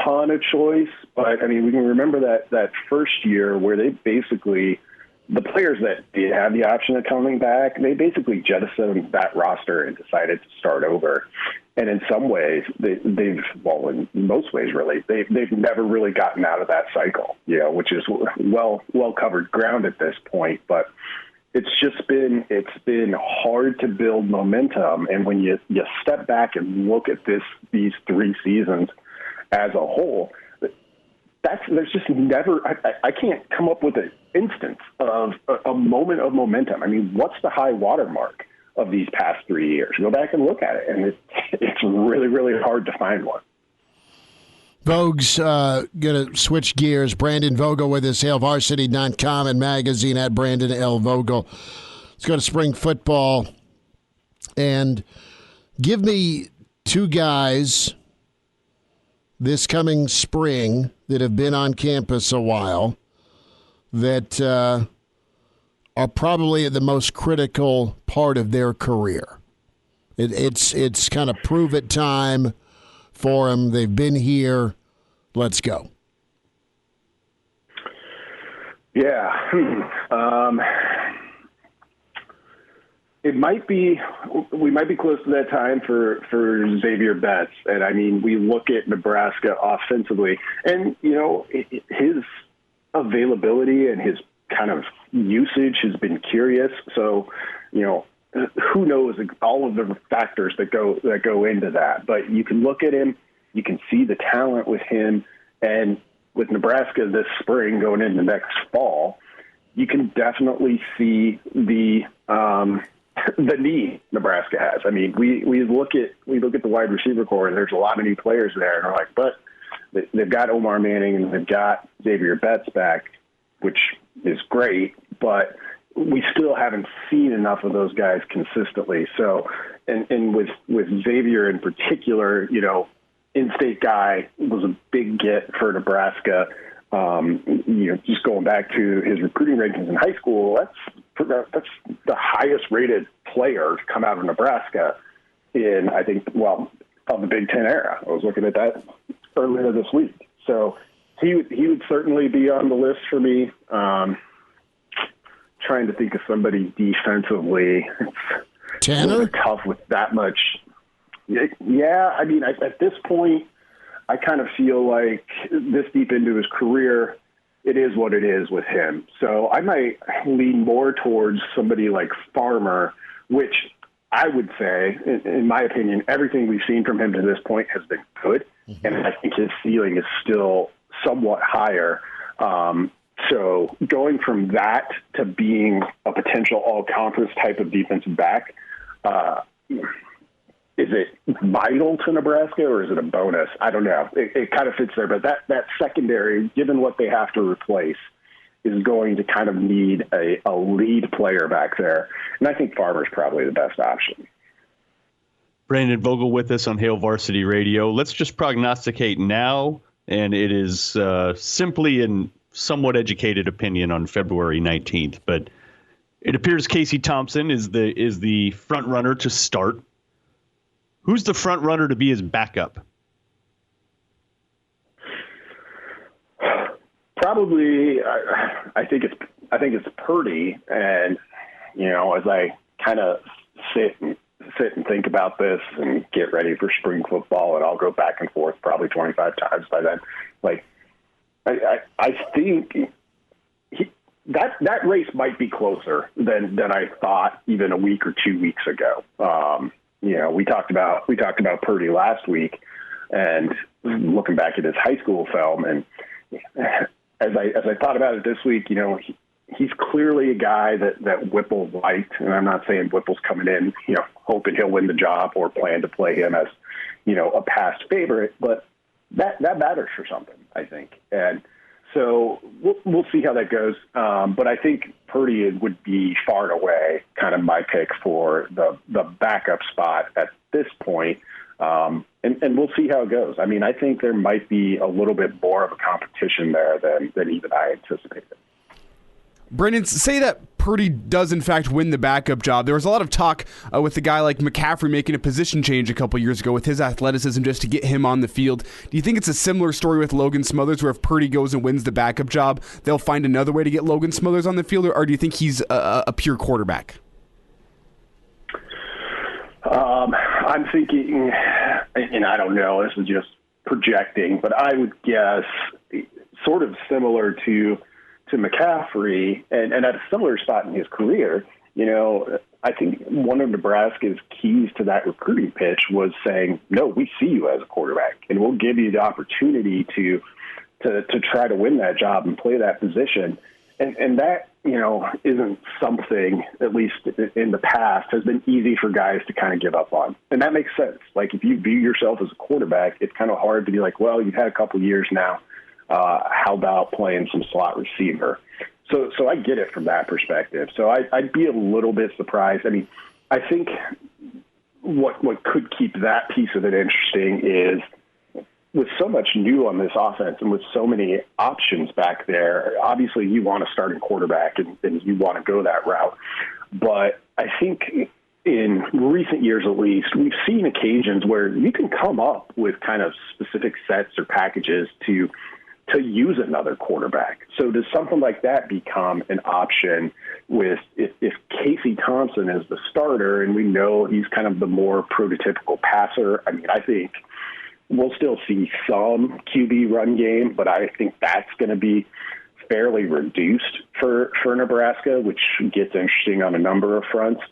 ton of choice, but I mean, we can remember that first year where they basically the players that did have the option of coming back, they basically jettisoned that roster and decided to start over. And in some ways, in most ways, really, they've never really gotten out of that cycle, which is well covered ground at this point. But it's been hard to build momentum. And when you step back and look at these 3 seasons as a whole, there's just never, I can't come up with an instance of a moment of momentum. I mean, what's the high watermark of these past 3 years? Go back and look at it, and it's really, really hard to find one. Vogue's going to switch gears. Brandon Vogel with his HailVarsity.com and magazine at Brandon L. Vogel. Let's go to spring football and give me 2 guys this coming spring that have been on campus a while that are probably at the most critical part of their career. It's kind of prove it time for them. They've been here. Let's go. Yeah. We might be close to that time for Xavier Betts. And I mean, we look at Nebraska offensively and, his availability and his kind of usage has been curious. So, who knows all of the factors that go into that, but you can look at him, you can see the talent with him, and with Nebraska this spring going into next fall, you can definitely see the need Nebraska has. I mean, we look at the wide receiver core, and there's a lot of new players there, and we're like, but they've got Omar Manning and they've got Xavier Betts back, which is great, but we still haven't seen enough of those guys consistently. So, and with Xavier in particular, in-state guy was a big get for Nebraska. Just going back to his recruiting rankings in high school, that's the highest rated player to come out of Nebraska in, I think, of the Big Ten era. I was looking at that earlier this week. So he would certainly be on the list for me. Trying to think of somebody defensively. It's really tough with that much. Yeah, I mean, at this point, I kind of feel like this deep into his career, it is what it is with him. So I might lean more towards somebody like Farmer, which I would say, in my opinion, everything we've seen from him to this point has been good. Mm-hmm. And I think his ceiling is still somewhat higher. So going from that to being a potential all-conference type of defensive back, is it vital to Nebraska or is it a bonus? I don't know. It kind of fits there, but that secondary, given what they have to replace, is going to kind of need a lead player back there. And I think Farmer's probably the best option. Brandon Vogel with us on Hail Varsity Radio. Let's just prognosticate now, and it is simply in somewhat educated opinion on February 19th, but it appears Casey Thompson is the front runner to start. Who's the front runner to be his backup? Probably, I think it's Purdy, and as I kind of sit and think about this and get ready for spring football, and I'll go back and forth probably 25 times by then. Like, I think that race might be closer than I thought even a week or 2 weeks ago. We talked about Purdy last week, and looking back at his high school film, and as I thought about it this week, he's clearly a guy that Whipple liked, and I'm not saying Whipple's coming in, hoping he'll win the job or plan to play him as, a past favorite, but that matters for something, I think. And so we'll see how that goes. But I think Purdy would be far and away kind of my pick for the backup spot at this point. And we'll see how it goes. I mean, I think there might be a little bit more of a competition there than even I anticipated. Brandon, say that Purdy does in fact win the backup job. There was a lot of talk with the guy like McCaffrey making a position change a couple years ago with his athleticism just to get him on the field. Do you think it's a similar story with Logan Smothers, where if Purdy goes and wins the backup job, they'll find another way to get Logan Smothers on the field, or do you think he's a pure quarterback? I'm thinking, and I don't know, this is just projecting, but I would guess sort of similar to McCaffrey and at a similar spot in his career. I think one of Nebraska's keys to that recruiting pitch was saying, no, we see you as a quarterback, and we'll give you the opportunity to try to win that job and play that position. And that, isn't something, at least in the past, has been easy for guys to kind of give up on. And that makes sense. Like, if you view yourself as a quarterback, it's kind of hard to be like, well, you've had a couple years now. How about playing some slot receiver? So I get it from that perspective. So I'd be a little bit surprised. I mean, I think what could keep that piece of it interesting is, with so much new on this offense and with so many options back there, obviously you want a starting quarterback and you want to go that route. But I think in recent years, at least, we've seen occasions where you can come up with kind of specific sets or packages to use another quarterback. So does something like that become an option with if Casey Thompson is the starter and we know he's kind of the more prototypical passer? I mean, I think we'll still see some QB run game, but I think that's going to be fairly reduced for Nebraska, which gets interesting on a number of fronts.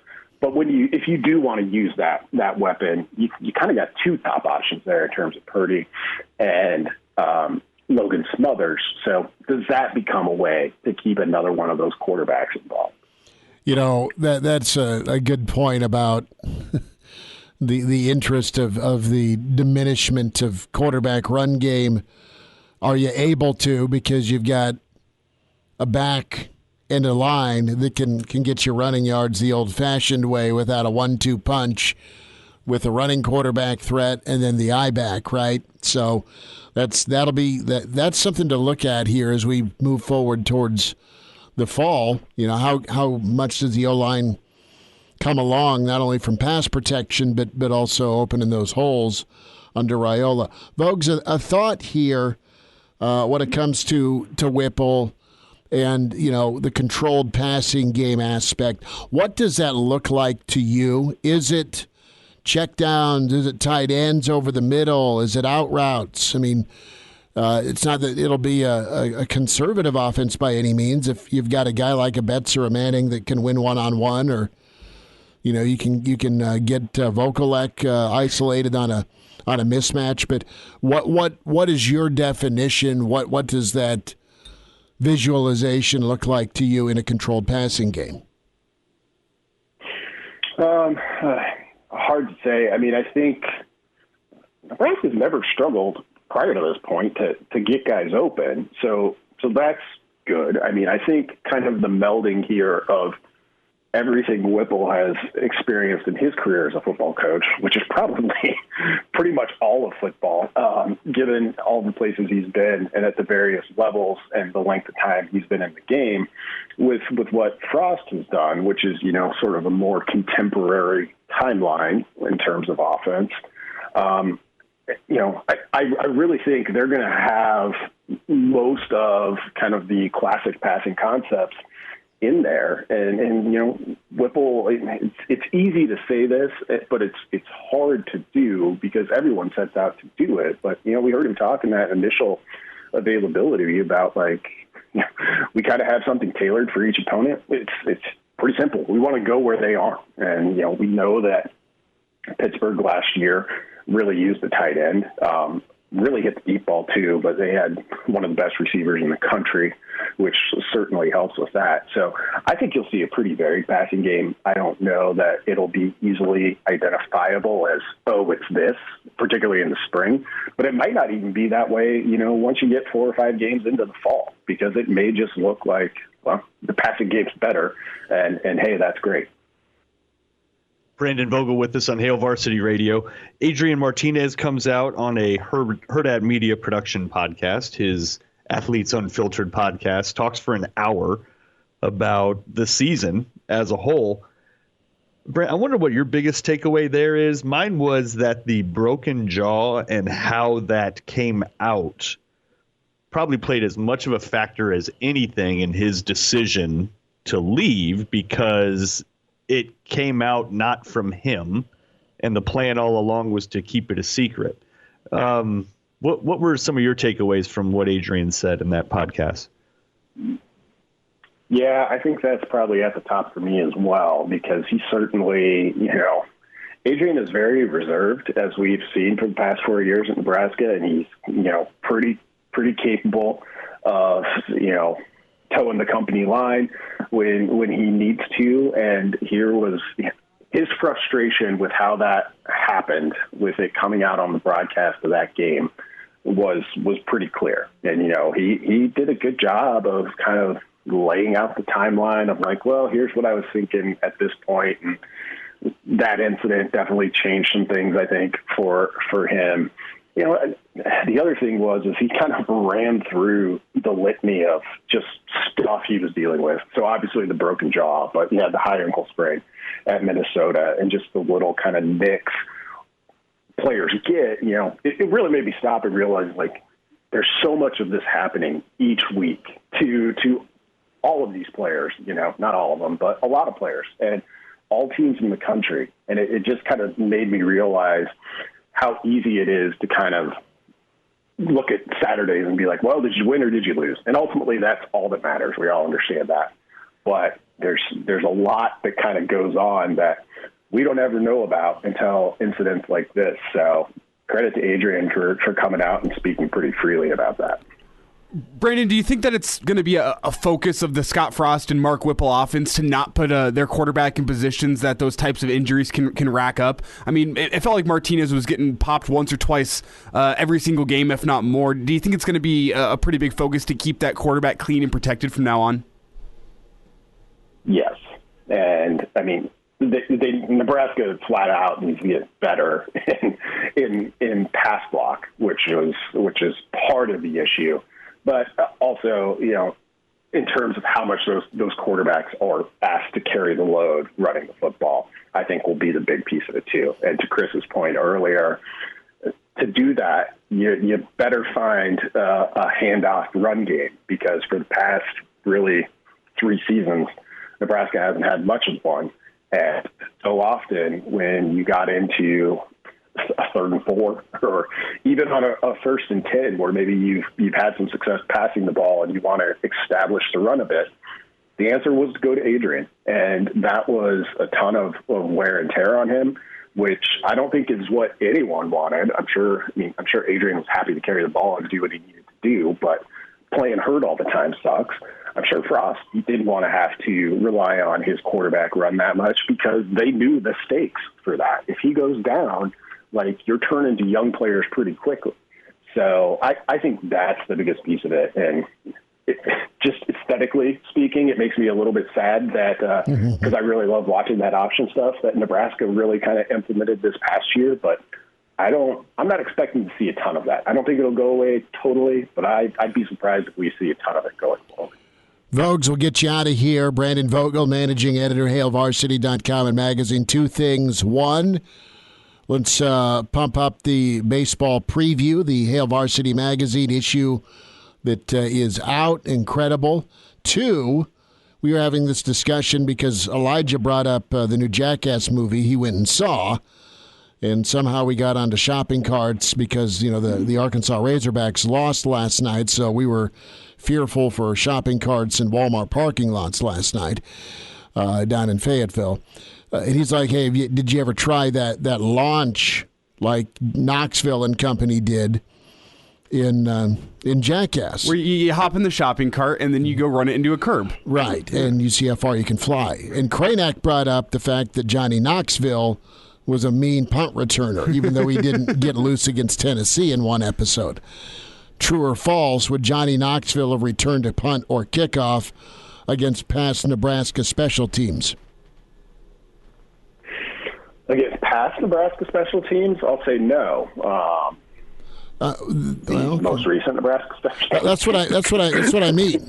But if you do want to use that weapon, you kind of got two top options there in terms of Purdy and Logan Smothers. So does that become a way to keep another one of those quarterbacks involved? That's a good point about the interest of the diminishment of quarterback run game. Are you able to, because you've got a back and a line that can get you running yards the old-fashioned way without a 1-2 punch with a running quarterback threat and then the I-back, right? So that's something to look at here as we move forward towards the fall. How much does the O-line come along, not only from pass protection, but also opening those holes under Raiola. Vogues, a thought here when it comes to Whipple and, the controlled passing game aspect. What does that look like to you? Is it check downs? Is it tight ends over the middle? Is it out routes? I mean, it's not that it'll be a conservative offense by any means. If you've got a guy like a Betts or a Manning that can win one-on-one, or you can get Vokalek isolated on a mismatch. But what is your definition? What does that visualization look like to you in a controlled passing game? Hard to say. I mean, I think Nebraska's never struggled prior to this point to get guys open. So that's good. I mean, I think kind of the melding here of everything Whipple has experienced in his career as a football coach, which is probably pretty much all of football, given all the places he's been and at the various levels and the length of time he's been in the game, with what Frost has done, which is, sort of a more contemporary timeline in terms of offense. I really think they're going to have most of kind of the classic passing concepts in there. And Whipple, it's easy to say this, but it's hard to do because everyone sets out to do it. But, we heard him talk in that initial availability about we kind of have something tailored for each opponent. It's pretty simple. We want to go where they are. And, we know that Pittsburgh last year really used the tight end, really hit the deep ball too, but they had one of the best receivers in the country, which certainly helps with that. So I think you'll see a pretty varied passing game. I don't know that it'll be easily identifiable as, it's this, particularly in the spring, but it might not even be that way, once you get 4 or 5 games into the fall, because it may just look like, the passing game's better, and hey, that's great. Brandon Vogel with us on Hail Varsity Radio. Adrian Martinez comes out on a Hurrdat Media Production podcast, his Athletes Unfiltered podcast, talks for an hour about the season as a whole. Brent, I wonder what your biggest takeaway there is. Mine was that the broken jaw and how that came out probably played as much of a factor as anything in his decision to leave, because it came out not from him, and the plan all along was to keep it a secret. What were some of your takeaways from what Adrian said in that podcast? Yeah, I think that's probably at the top for me as well, because he certainly, Adrian is very reserved, as we've seen for the past 4 years at Nebraska, and he's, pretty capable of, towing the company line when he needs to. And here was his frustration with how that happened, with it coming out on the broadcast of that game, was pretty clear. And, he did a good job of kind of laying out the timeline of like, well, here's what I was thinking at this point. And that incident definitely changed some things, I think, for him. The other thing was he kind of ran through the litany of just stuff he was dealing with. So obviously the broken jaw, but he had the high ankle sprain at Minnesota, and just the little kind of nicks players get. It really made me stop and realize, like, there's so much of this happening each week to all of these players, not all of them, but a lot of players and all teams in the country. And it just kind of made me realize how easy it is to kind of look at Saturdays and be like, well, did you win or did you lose? And ultimately that's all that matters. We all understand that. But there's a lot that kind of goes on that we don't ever know about until incidents like this. So credit to Adrian for coming out and speaking pretty freely about that. Brandon, do you think that it's going to be a focus of the Scott Frost and Mark Whipple offense to not put their quarterback in positions that those types of injuries can rack up? I mean, it felt like Martinez was getting popped once or twice every single game, if not more. Do you think it's going to be a pretty big focus to keep that quarterback clean and protected from now on? Yes. And, I mean, Nebraska flat out needs to get better in pass block, which is part of the issue. But also, in terms of how much those quarterbacks are asked to carry the load running the football, I think will be the big piece of it too. And to Chris's point earlier, to do that, you better find a handoff run game, because for the past really 3 seasons, Nebraska hasn't had much of one. And so often when you got into a 3rd and 4, or even on a 1st and 10, where maybe you've had some success passing the ball and you want to establish the run a bit, the answer was to go to Adrian. And that was a ton of wear and tear on him, which I don't think is what anyone wanted. I'm sure Adrian was happy to carry the ball and do what he needed to do, but playing hurt all the time sucks. I'm sure Frost didn't want to have to rely on his quarterback run that much, because they knew the stakes for that. If he goes down, like, you're turning to young players pretty quickly. So I think that's the biggest piece of it. And just aesthetically speaking, it makes me a little bit sad that because I really love watching that option stuff that Nebraska really kind of implemented this past year. But I'm not expecting to see a ton of that. I don't think it'll go away totally, but I'd be surprised if we see a ton of it going forward. Vogues will get you out of here. Brandon Vogel, managing editor, HailVarsity.com and magazine. 2 things. 1, let's pump up the baseball preview, the Hail Varsity magazine issue that is out. Incredible. 2, we were having this discussion because Elijah brought up the new Jackass movie he went and saw, and somehow we got onto shopping carts because, the Arkansas Razorbacks lost last night, so we were fearful for shopping carts in Walmart parking lots last night down in Fayetteville. And he's like, hey, did you ever try that launch like Knoxville and company did in Jackass? Where you hop in the shopping cart and then you go run it into a curb. Right, and you see how far you can fly. And Kraynak brought up the fact that Johnny Knoxville was a mean punt returner, even though he didn't get loose against Tennessee in one episode. True or false, would Johnny Knoxville have returned a punt or kickoff against past Nebraska special teams? Against past Nebraska special teams, I'll say no. The most recent Nebraska special teams. That's what I mean.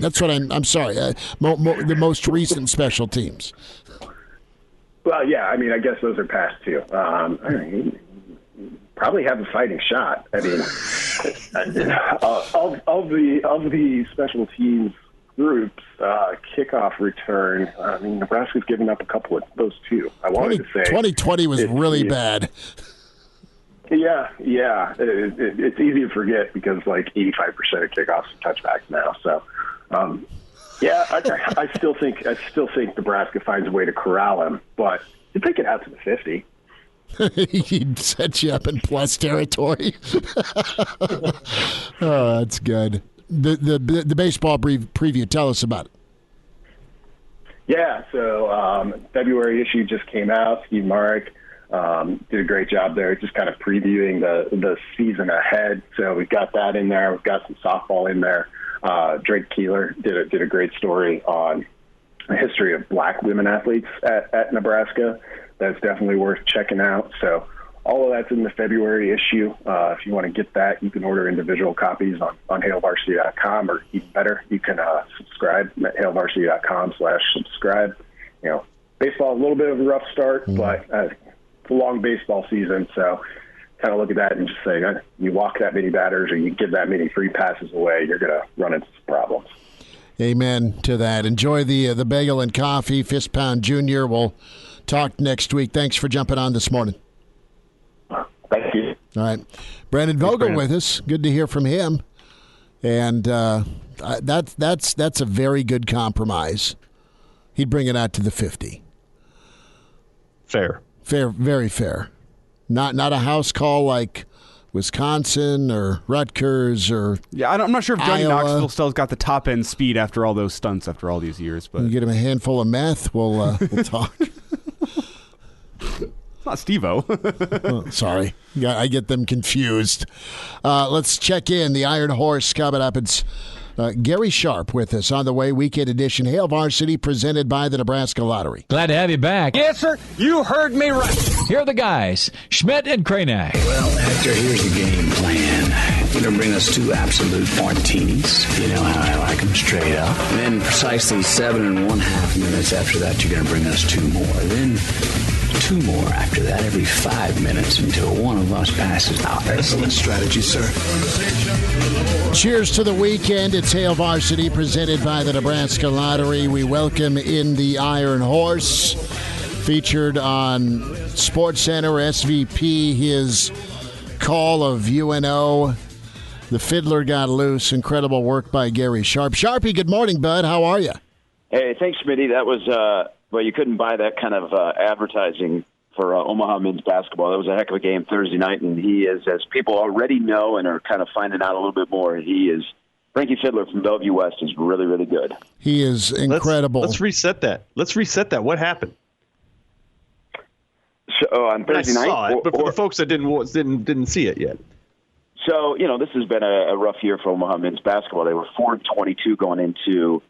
I'm sorry. The most recent special teams. Well, yeah. I mean, I guess those are past two. Probably have a fighting shot. I mean, of the special teams groups, kickoff return. I mean, Nebraska's given up a couple of those too. I wanted to say 2020 was really bad. Yeah. It's easy to forget because like 85% of kickoffs are touchbacks now. So, I still think Nebraska finds a way to corral him, but if they get out to the 50. He'd set you up in plus territory. Oh, that's good. The baseball preview. Tell us about it. Yeah, so February issue just came out. Steve Marek did a great job there, just kind of previewing the season ahead. So we've got that in there. We've got some softball in there. Drake Keeler did a great story on the history of black women athletes at Nebraska. That's definitely worth checking out. So all of that's in the February issue. If you want to get that, you can order individual copies on hailvarsity.com, or even better, you can subscribe at hailvarsity.com/subscribe. You know, baseball, a little bit of a rough start, but it's a long baseball season, so kind of look at that and just say, you walk that many batters or you give that many free passes away, you're going to run into some problems. Amen to that. Enjoy the bagel and coffee. Fist Pound Jr. We'll talk next week. Thanks for jumping on this morning. Thank you. All right. Brandon Vogel with us. Good to hear from him. And that's a very good compromise. He'd bring it out to the 50. Fair, very fair. Not a house call like Wisconsin or Rutgers or I'm not sure if Johnny Iowa. Knoxville still's got the top end speed after all those stunts after all these years. But you get him a handful of meth, we'll talk. It's not Steve-O. Oh, sorry. Yeah, I get them confused. Let's check in. The Iron Horse coming up. It's Gary Sharp with us on the way. Weekend edition. Hail Varsity presented by the Nebraska Lottery. Glad to have you back. Yes, sir. You heard me right. Here are the guys, Schmidt and Kraynak. Well, Hector, here's the game plan. You're going to bring us 2 absolute martinis. You know how I like them, straight up. And then precisely 7.5 minutes after that, you're going to bring us 2 more. Then 2 more after that every 5 minutes until one of us passes out. Excellent strategy, sir. Cheers to the weekend. It's Hail Varsity presented by the Nebraska Lottery. We welcome in the Iron Horse, featured on SportsCenter, SVP, his call of UNO. The fiddler got loose. Incredible work by Gary Sharp. Sharpie, good morning, bud. How are you? Hey, thanks, Smitty. That was, you couldn't buy that kind of advertising for Omaha men's basketball. That was a heck of a game Thursday night, and he is, as people already know and are kind of finding out a little bit more, Frankie Fiddler from Bellevue West is really, really good. He is incredible. Let's reset that. What happened? So on Thursday night, saw it, but for the folks that didn't see it yet. So this has been a rough year for Omaha men's basketball. They were 4-22 going into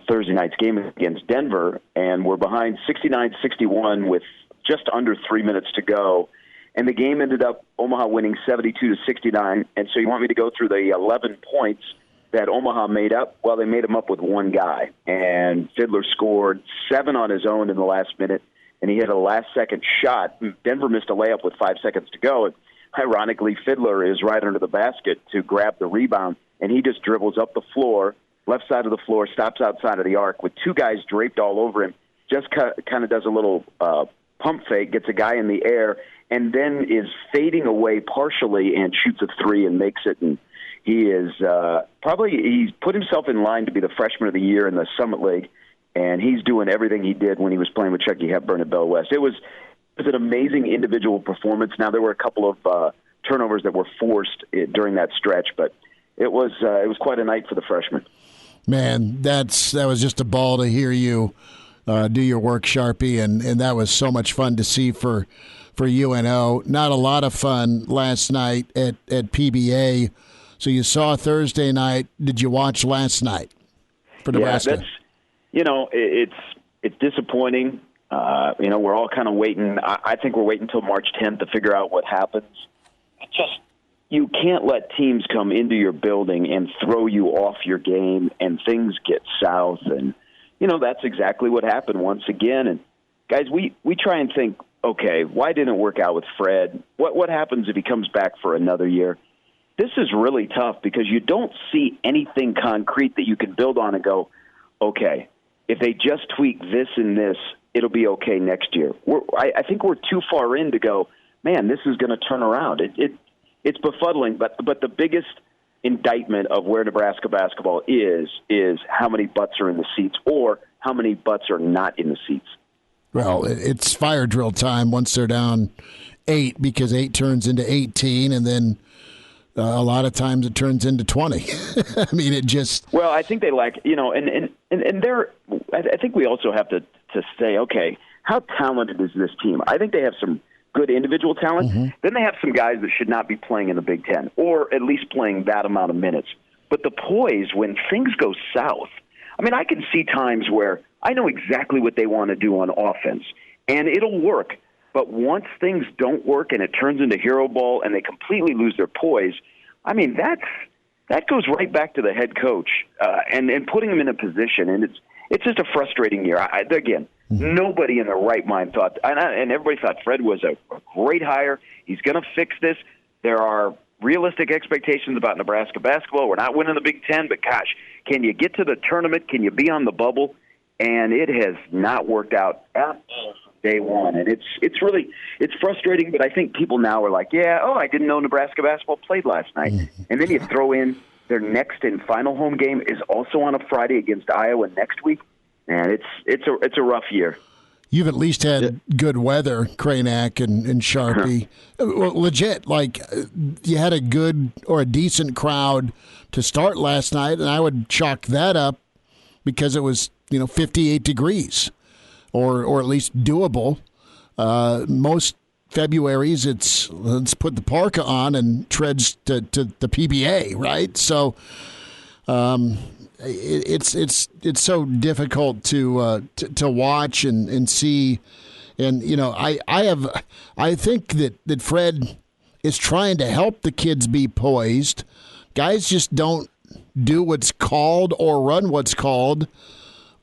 Thursday night's game against Denver, and we're behind 69-61 with just under 3 minutes to go. And the game ended up Omaha winning 72-69. And so you want me to go through the 11 points that Omaha made up? Well, they made them up with one guy. And Fiddler scored 7 on his own in the last minute, and he hit a last-second shot. Denver missed a layup with 5 seconds to go. And ironically, Fiddler is right under the basket to grab the rebound, and he just dribbles up the floor, left side of the floor, stops outside of the arc with 2 guys draped all over him, just kind of does a little pump fake, gets a guy in the air, and then is fading away partially and shoots a 3 and makes it. And he is he's put himself in line to be the freshman of the year in the Summit League, and he's doing everything he did when he was playing with Chucky Hepburn at Bell West. It was an amazing individual performance. Now, there were a couple of turnovers that were forced during that stretch, but it was quite a night for the freshman. Man, that was just a ball to hear you do your work, Sharpie, and that was so much fun to see for UNO. Not a lot of fun last night at PBA. So you saw Thursday night. Did you watch last night for Nebraska? Yeah, it's disappointing. We're all kind of waiting. I think we're waiting until March 10th to figure out what happens. you can't let teams come into your building and throw you off your game and things get south. And, that's exactly what happened once again. And, guys, we try and think, okay, why didn't it work out with Fred? What happens if he comes back for another year? This is really tough because you don't see anything concrete that you can build on and go, okay, if they just tweak this and this, it'll be okay next year. I think we're too far in to go, man, this is going to turn around. It's befuddling, but the biggest indictment of where Nebraska basketball is how many butts are in the seats or how many butts are not in the seats. Well, it's fire drill time once they're down 8 because 8 turns into 18, and then a lot of times it turns into 20. I mean, it just... Well, I think they lack, and they're... I think we also have to say, okay, how talented is this team? I think they have some good individual talent. Mm-hmm. Then they have some guys that should not be playing in the Big Ten, or at least playing that amount of minutes. But the poise, when things go south, I mean, I can see times where I know exactly what they want to do on offense, and it'll work. But once things don't work and it turns into hero ball and they completely lose their poise, I mean, that goes right back to the head coach and putting them in a position. And it's just a frustrating year. Again, nobody in their right mind thought, and everybody thought Fred was a great hire. He's going to fix this. There are realistic expectations about Nebraska basketball. We're not winning the Big Ten, but gosh, can you get to the tournament? Can you be on the bubble? And it has not worked out at all from day one. And it's frustrating, but I think people now are like, I didn't know Nebraska basketball played last night. And then you throw in their next and final home game is also on a Friday against Iowa next week. And it's a rough year. You've at least had good weather, Kraynak and Sharpie. Well, legit, like you had a good or a decent crowd to start last night, and I would chalk that up because it was 58 degrees, or at least doable. Most Februaries, it's let's put the parka on and treads to the PBA, right? So it's so difficult to watch and see, and I think that Fred is trying to help the kids be poised. Guys just don't do what's called or run what's called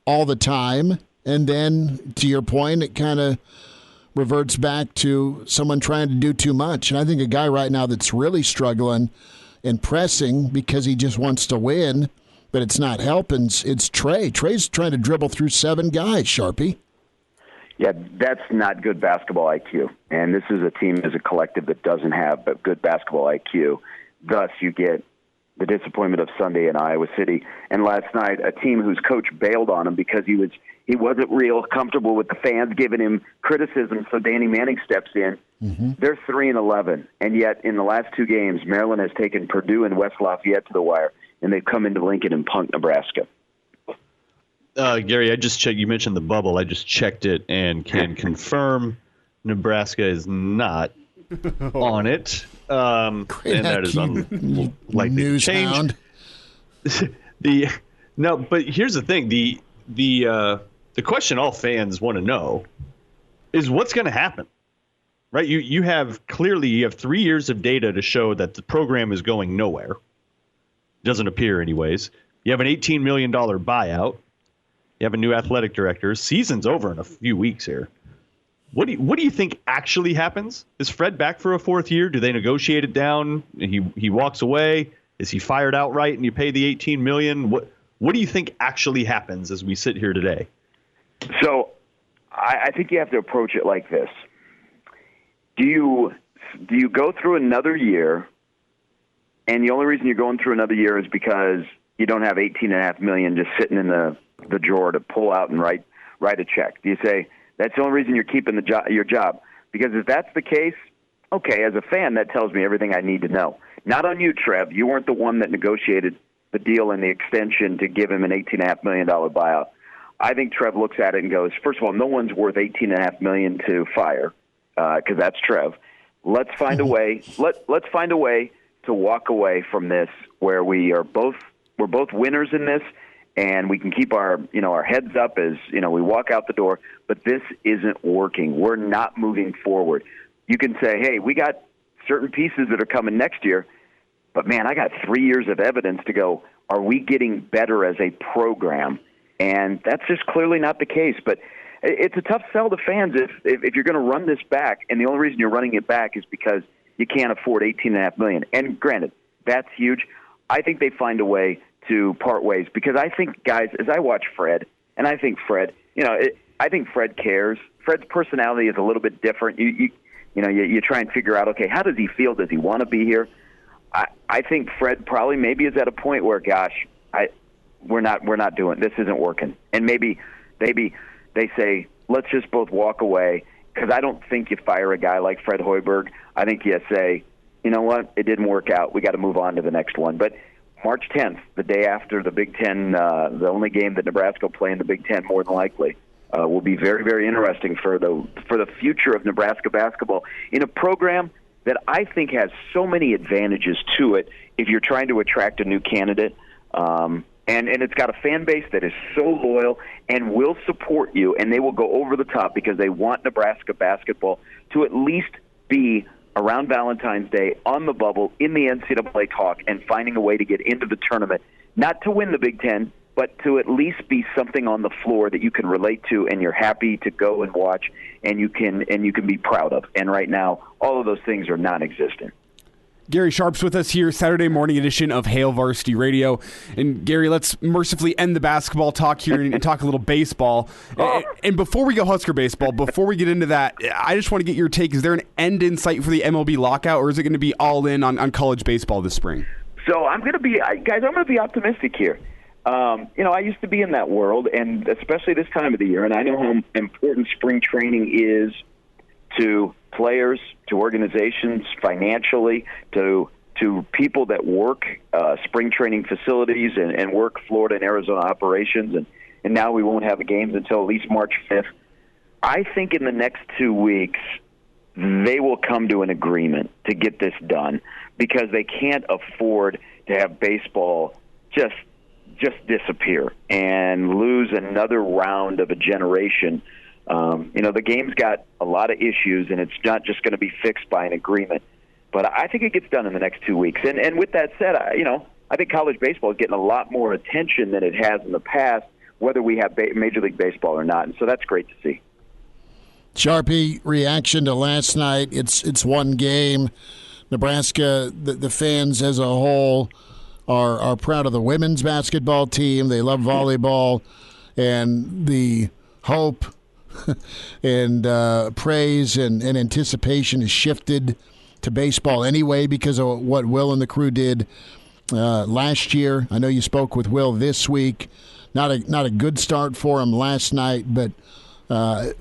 all the time, and then to your point, it kind of reverts back to someone trying to do too much. And I think a guy right now that's really struggling and pressing because he just wants to win, but it's not helping. It's Trey. Trey's trying to dribble through 7 guys, Sharpie. Yeah, that's not good basketball IQ. And this is a team as a collective that doesn't have good basketball IQ. Thus, you get the disappointment of Sunday in Iowa City. And last night, a team whose coach bailed on him because he wasn't real comfortable with the fans giving him criticism, so Danny Manning steps in. Mm-hmm. They're 3-11, and yet in the last 2 games, Maryland has taken Purdue and West Lafayette to the wire, and they've come into Lincoln and punked Nebraska. Gary, I just checked. You mentioned the bubble. I just checked it and can confirm Nebraska is not on it. And that is unlikely to change. But here's the thing. The question all fans want to know is what's going to happen, right? You have 3 years of data to show that the program is going nowhere. Doesn't appear anyways. You have an $18 million buyout. You have a new athletic director. Season's over in a few weeks here. What do you think actually happens? Is Fred back for a 4th year? Do they negotiate it down? He walks away. Is he fired outright and you pay the $18 million? What do you think actually happens as we sit here today? So I think you have to approach it like this. Do you go through another year, and the only reason you're going through another year is because you don't have $18.5 million just sitting in the drawer to pull out and write a check? Do you say that's the only reason you're keeping your job? Because if that's the case, okay, as a fan, that tells me everything I need to know. Not on you, Trev. You weren't the one that negotiated the deal and the extension to give him an $18.5 million buyout. I think Trev looks at it and goes, first of all, no one's worth $18.5 million to fire, because that's Trev. Let's find a way. Let's find a way to walk away from this where we're both winners in this, and we can keep our heads up as we walk out the door. But this isn't working. We're not moving forward. You can say, hey, we got certain pieces that are coming next year. But, man, I got 3 years of evidence to go, are we getting better as a program? And that's just clearly not the case. But it's a tough sell to fans if you're going to run this back, and the only reason you're running it back is because you can't afford $18.5 million. And granted, that's huge. I think they find a way to part ways because I think, guys, as I watch Fred, and I think Fred, I think Fred cares. Fred's personality is a little bit different. You try and figure out, okay, how does he feel? Does he want to be here? I think Fred probably maybe is at a point where, gosh, we're not doing this. Isn't working, and maybe they say let's just both walk away because I don't think you fire a guy like Fred Hoiberg. I think you say, you know what, it didn't work out. We got to move on to the next one. But March 10th, the day after the Big Ten, the only game that Nebraska will play in the Big Ten, more than likely, will be very, very interesting for the future of Nebraska basketball in a program that I think has so many advantages to it if you're trying to attract a new candidate. And it's got a fan base that is so loyal and will support you, and they will go over the top because they want Nebraska basketball to at least be around Valentine's Day on the bubble in the NCAA talk and finding a way to get into the tournament, not to win the Big Ten, but to at least be something on the floor that you can relate to and you're happy to go and watch and you can be proud of. And right now, all of those things are non-existent. Gary Sharp's with us here, Saturday morning edition of Hail Varsity Radio. And Gary, let's mercifully end the basketball talk here and talk a little baseball. And before we go Husker baseball, before we get into that, I just want to get your take. Is there an end in sight for the MLB lockout, or is it going to be all in on college baseball this spring? So I'm going to be optimistic here. I used to be in that world, and especially this time of the year, and I know how important spring training is to players, to organizations, financially, to people that work spring training facilities and work Florida and Arizona operations, and now we won't have the games until at least March 5th. I think in the next 2 weeks they will come to an agreement to get this done because they can't afford to have baseball just disappear and lose another round of a generation. The game's got a lot of issues, and it's not just going to be fixed by an agreement. But I think it gets done in the next 2 weeks. And with that said, I think college baseball is getting a lot more attention than it has in the past, whether we have Major League Baseball or not. And so that's great to see. Sharpie, reaction to last night. It's one game. Nebraska, the fans as a whole are proud of the women's basketball team. They love volleyball, and the hope and praise and anticipation is shifted to baseball anyway because of what Will and the crew did last year. I know you spoke with Will this week. Not a good start for him last night, but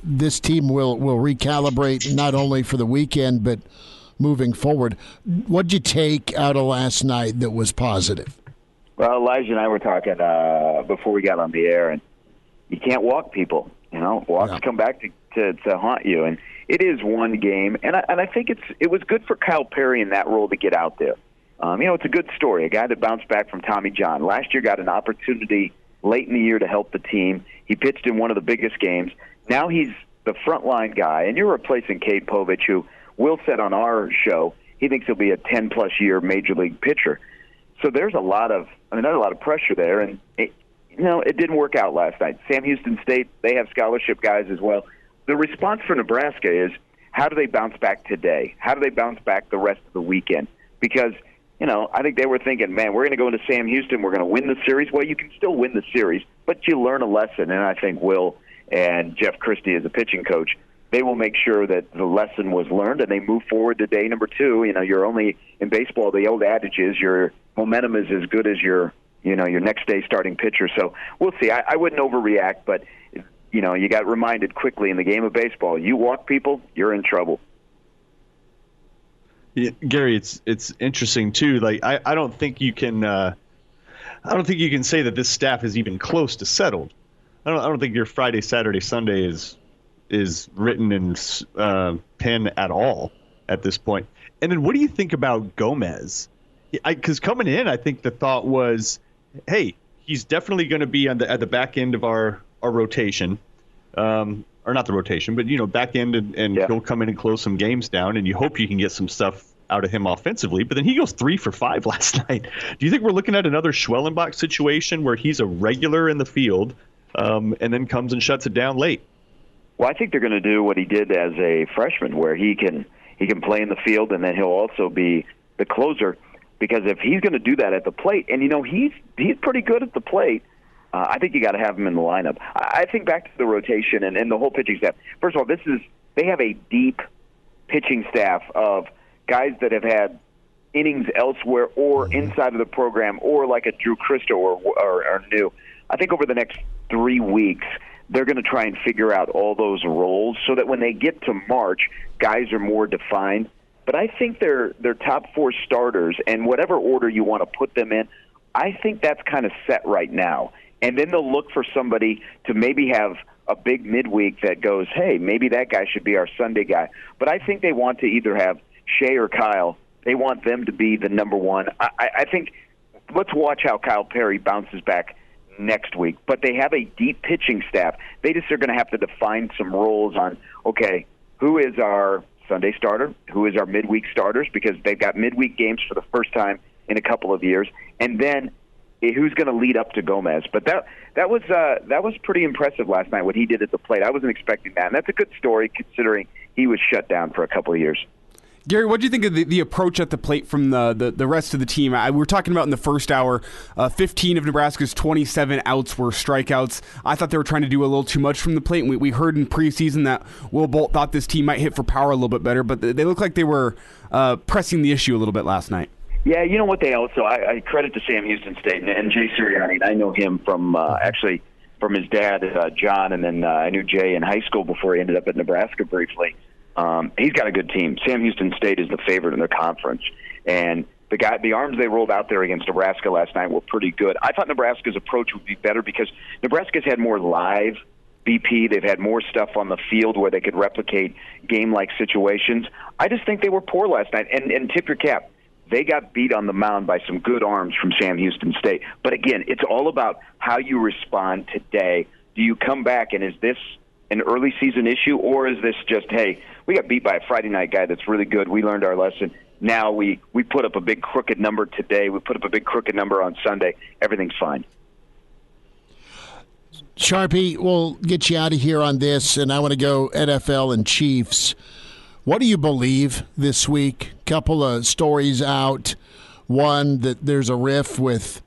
this team will recalibrate not only for the weekend but moving forward. What'd you take out of last night that was positive? Well, Elijah and I were talking before we got on the air, and you can't walk people. Walks come back to haunt you, and it is one game. And I think it was good for Kyle Perry in that role to get out there. It's a good story. A guy that bounced back from Tommy John last year got an opportunity late in the year to help the team. He pitched in one of the biggest games. Now he's the frontline guy, and you're replacing Cade Povich, who Will said on our show he thinks he'll be a 10-plus year major league pitcher. So there's a lot of pressure there, and it didn't work out last night. Sam Houston State, they have scholarship guys as well. The response for Nebraska is, how do they bounce back today? How do they bounce back the rest of the weekend? Because, I think they were thinking, man, we're going to go into Sam Houston, we're going to win the series. Well, you can still win the series, but you learn a lesson, and I think Will and Jeff Christie as a pitching coach, they will make sure that the lesson was learned and they move forward to day number 2. You're only in baseball. The old adage is your momentum is as good as your next day starting pitcher. So we'll see. I wouldn't overreact, but you got reminded quickly in the game of baseball. You walk people, you're in trouble. Yeah, Gary, it's interesting too. Like I don't think you can. I don't think you can say that this staff is even close to settled. I don't think your Friday, Saturday, Sunday is written in pen at all at this point. And then what do you think about Gomez? Because coming in, I think the thought was, hey, he's definitely going to be at the back end of our rotation, or not the rotation, but back end, and he'll come in and close some games down, and you hope you can get some stuff out of him offensively, but then he goes 3 for 5 last night. Do you think we're looking at another Schwellenbach situation where he's a regular in the field and then comes and shuts it down late? Well, I think they're going to do what he did as a freshman, where he can play in the field, and then he'll also be the closer. Because if he's going to do that at the plate, and he's pretty good at the plate, I think you got to have him in the lineup. I think back to the rotation and the whole pitching staff. First of all, they have a deep pitching staff of guys that have had innings elsewhere or inside of the program, or like a Drew Christo or new. I think over the next 3 weeks, they're going to try and figure out all those roles so that when they get to March, guys are more defined. But I think their top 4 starters, and whatever order you want to put them in, I think that's kind of set right now. And then they'll look for somebody to maybe have a big midweek that goes, hey, maybe that guy should be our Sunday guy. But I think they want to either have Shea or Kyle. They want them to be the number one. I think let's watch how Kyle Perry bounces back next week. But they have a deep pitching staff. They just are going to have to define some roles on, okay, who is our Sunday starter, who is our midweek starters, because they've got midweek games for the first time in a couple of years, and then who's going to lead up to Gomez. But that was pretty impressive last night, what he did at the plate. I wasn't expecting that, and that's a good story considering he was shut down for a couple of years. Gary, what do you think of the approach at the plate from the rest of the team? We were talking about in the first hour, 15 of Nebraska's 27 outs were strikeouts. I thought they were trying to do a little too much from the plate. And we heard in preseason that Will Bolt thought this team might hit for power a little bit better, but they looked like they were pressing the issue a little bit last night. Yeah, you know what, they also, I credit to Sam Houston State and Jay Sirianni. I know him from actually from his dad, John, and then I knew Jay in high school before he ended up at Nebraska briefly. He's got a good team. Sam Houston State is the favorite in their conference. And the arms they rolled out there against Nebraska last night were pretty good. I thought Nebraska's approach would be better because Nebraska's had more live BP. They've had more stuff on the field where they could replicate game-like situations. I just think they were poor last night. And tip your cap, they got beat on the mound by some good arms from Sam Houston State. But again, it's all about how you respond today. Do you come back, and is this an early season issue, or is this just, hey, we got beat by a Friday night guy that's really good, we learned our lesson, now we put up a big crooked number today, we put up a big crooked number on Sunday, everything's fine. Sharpie, we'll get you out of here on this, and I want to go NFL and Chiefs. What do you believe this week? Couple of stories out. One, that there's a riff with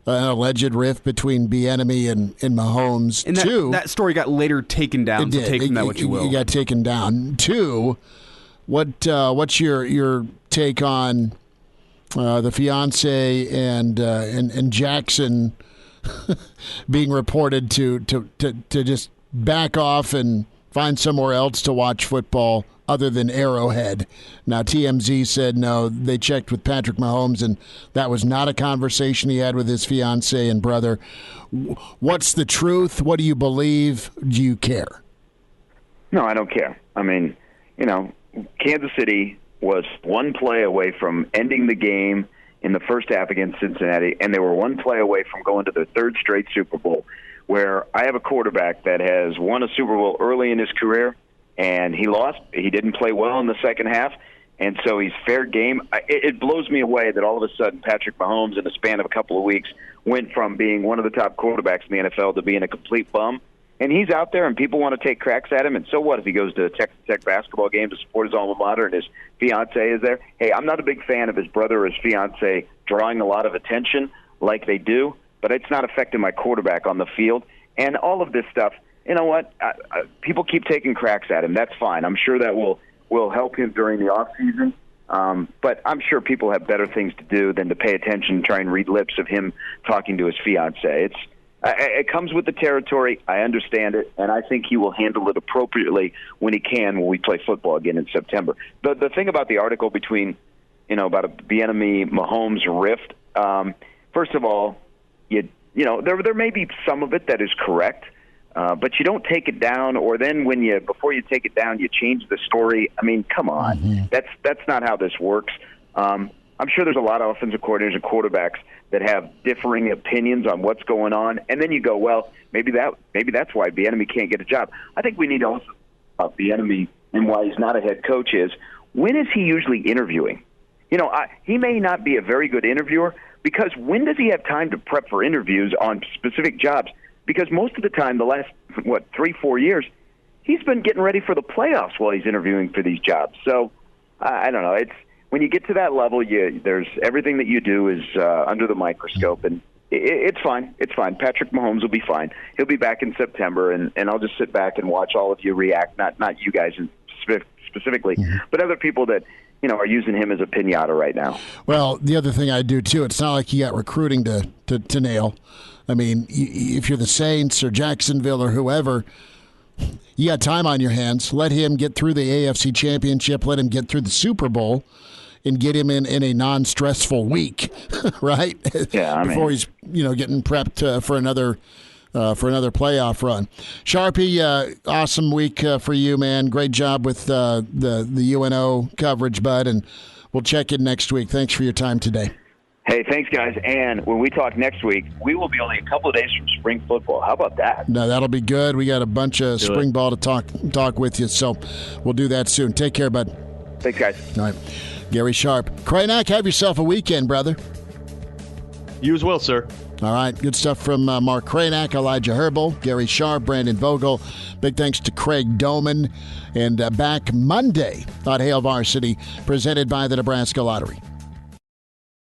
an alleged rift between Bieniemy and Mahomes. And that story got later taken down. So take from that what you will. It got taken down. Two, what's your take on the fiance and Jackson being reported to just back off and find somewhere else to watch football other than Arrowhead? Now, TMZ said no, they checked with Patrick Mahomes, and that was not a conversation he had with his fiancée and brother. What's the truth? What do you believe? Do you care? No, I don't care. I mean, Kansas City was one play away from ending the game in the first half against Cincinnati, and they were one play away from going to their third straight Super Bowl, where I have a quarterback that has won a Super Bowl early in his career, and he lost. He didn't play well in the second half, and so he's fair game. It blows me away that all of a sudden Patrick Mahomes, in the span of a couple of weeks, went from being one of the top quarterbacks in the NFL to being a complete bum. And he's out there, and people want to take cracks at him. And so what if he goes to a Texas Tech basketball game to support his alma mater and his fiancée is there? Hey, I'm not a big fan of his brother or his fiancée drawing a lot of attention like they do, but it's not affecting my quarterback on the field. And all of this stuff, you know what? People keep taking cracks at him. That's fine. I'm sure that will help him during the off season. But I'm sure people have better things to do than to pay attention and try and read lips of him talking to his fiancée. It comes with the territory. I understand it, and I think he will handle it appropriately when he can when we play football again in September. The thing about the article between, about a Bieniemy-Mahomes rift, first of all, there may be some of it that is correct, but you don't take it down, or then before you take it down, you change the story. I mean, come on. Mm-hmm. That's not how this works. I'm sure there's a lot of offensive coordinators and quarterbacks that have differing opinions on what's going on, and then you go, well, maybe that's why Bieniemy can't get a job. I think we need to also Bieniemy and why he's not a head coach is, when is he usually interviewing? He may not be a very good interviewer because when does he have time to prep for interviews on specific jobs? Because most of the time, the last, 3-4 years, he's been getting ready for the playoffs while he's interviewing for these jobs. So, I don't know. It's when you get to that level, there's everything that you do is under the microscope, and it's fine. It's fine. Patrick Mahomes will be fine. He'll be back in September, and I'll just sit back and watch all of you react, not you guys specifically, but other people that are using him as a piñata right now. Well, the other thing I do, too, it's not like you got recruiting to nail. I mean, if you're the Saints or Jacksonville or whoever, you got time on your hands. Let him get through the AFC Championship. Let him get through the Super Bowl and get him in a non-stressful week, right? Yeah, before he's getting prepped for another playoff run. Sharpie, awesome week for you, man. Great job with the UNO coverage, bud, and we'll check in next week. Thanks for your time today. Hey, thanks, guys. And when we talk next week, we will be only a couple of days from spring football. How about that? No, that'll be good. We got a bunch of spring ball to talk with you, so we'll do that soon. Take care, bud. Thanks, guys. All right. Gary Sharp. Kraynak, have yourself a weekend, brother. You as well, sir. All right. Good stuff from Mark Kraynak, Elijah Herbel, Gary Sharp, Brandon Vogel. Big thanks to Craig Domann. And back Monday on Hail Varsity, presented by the Nebraska Lottery.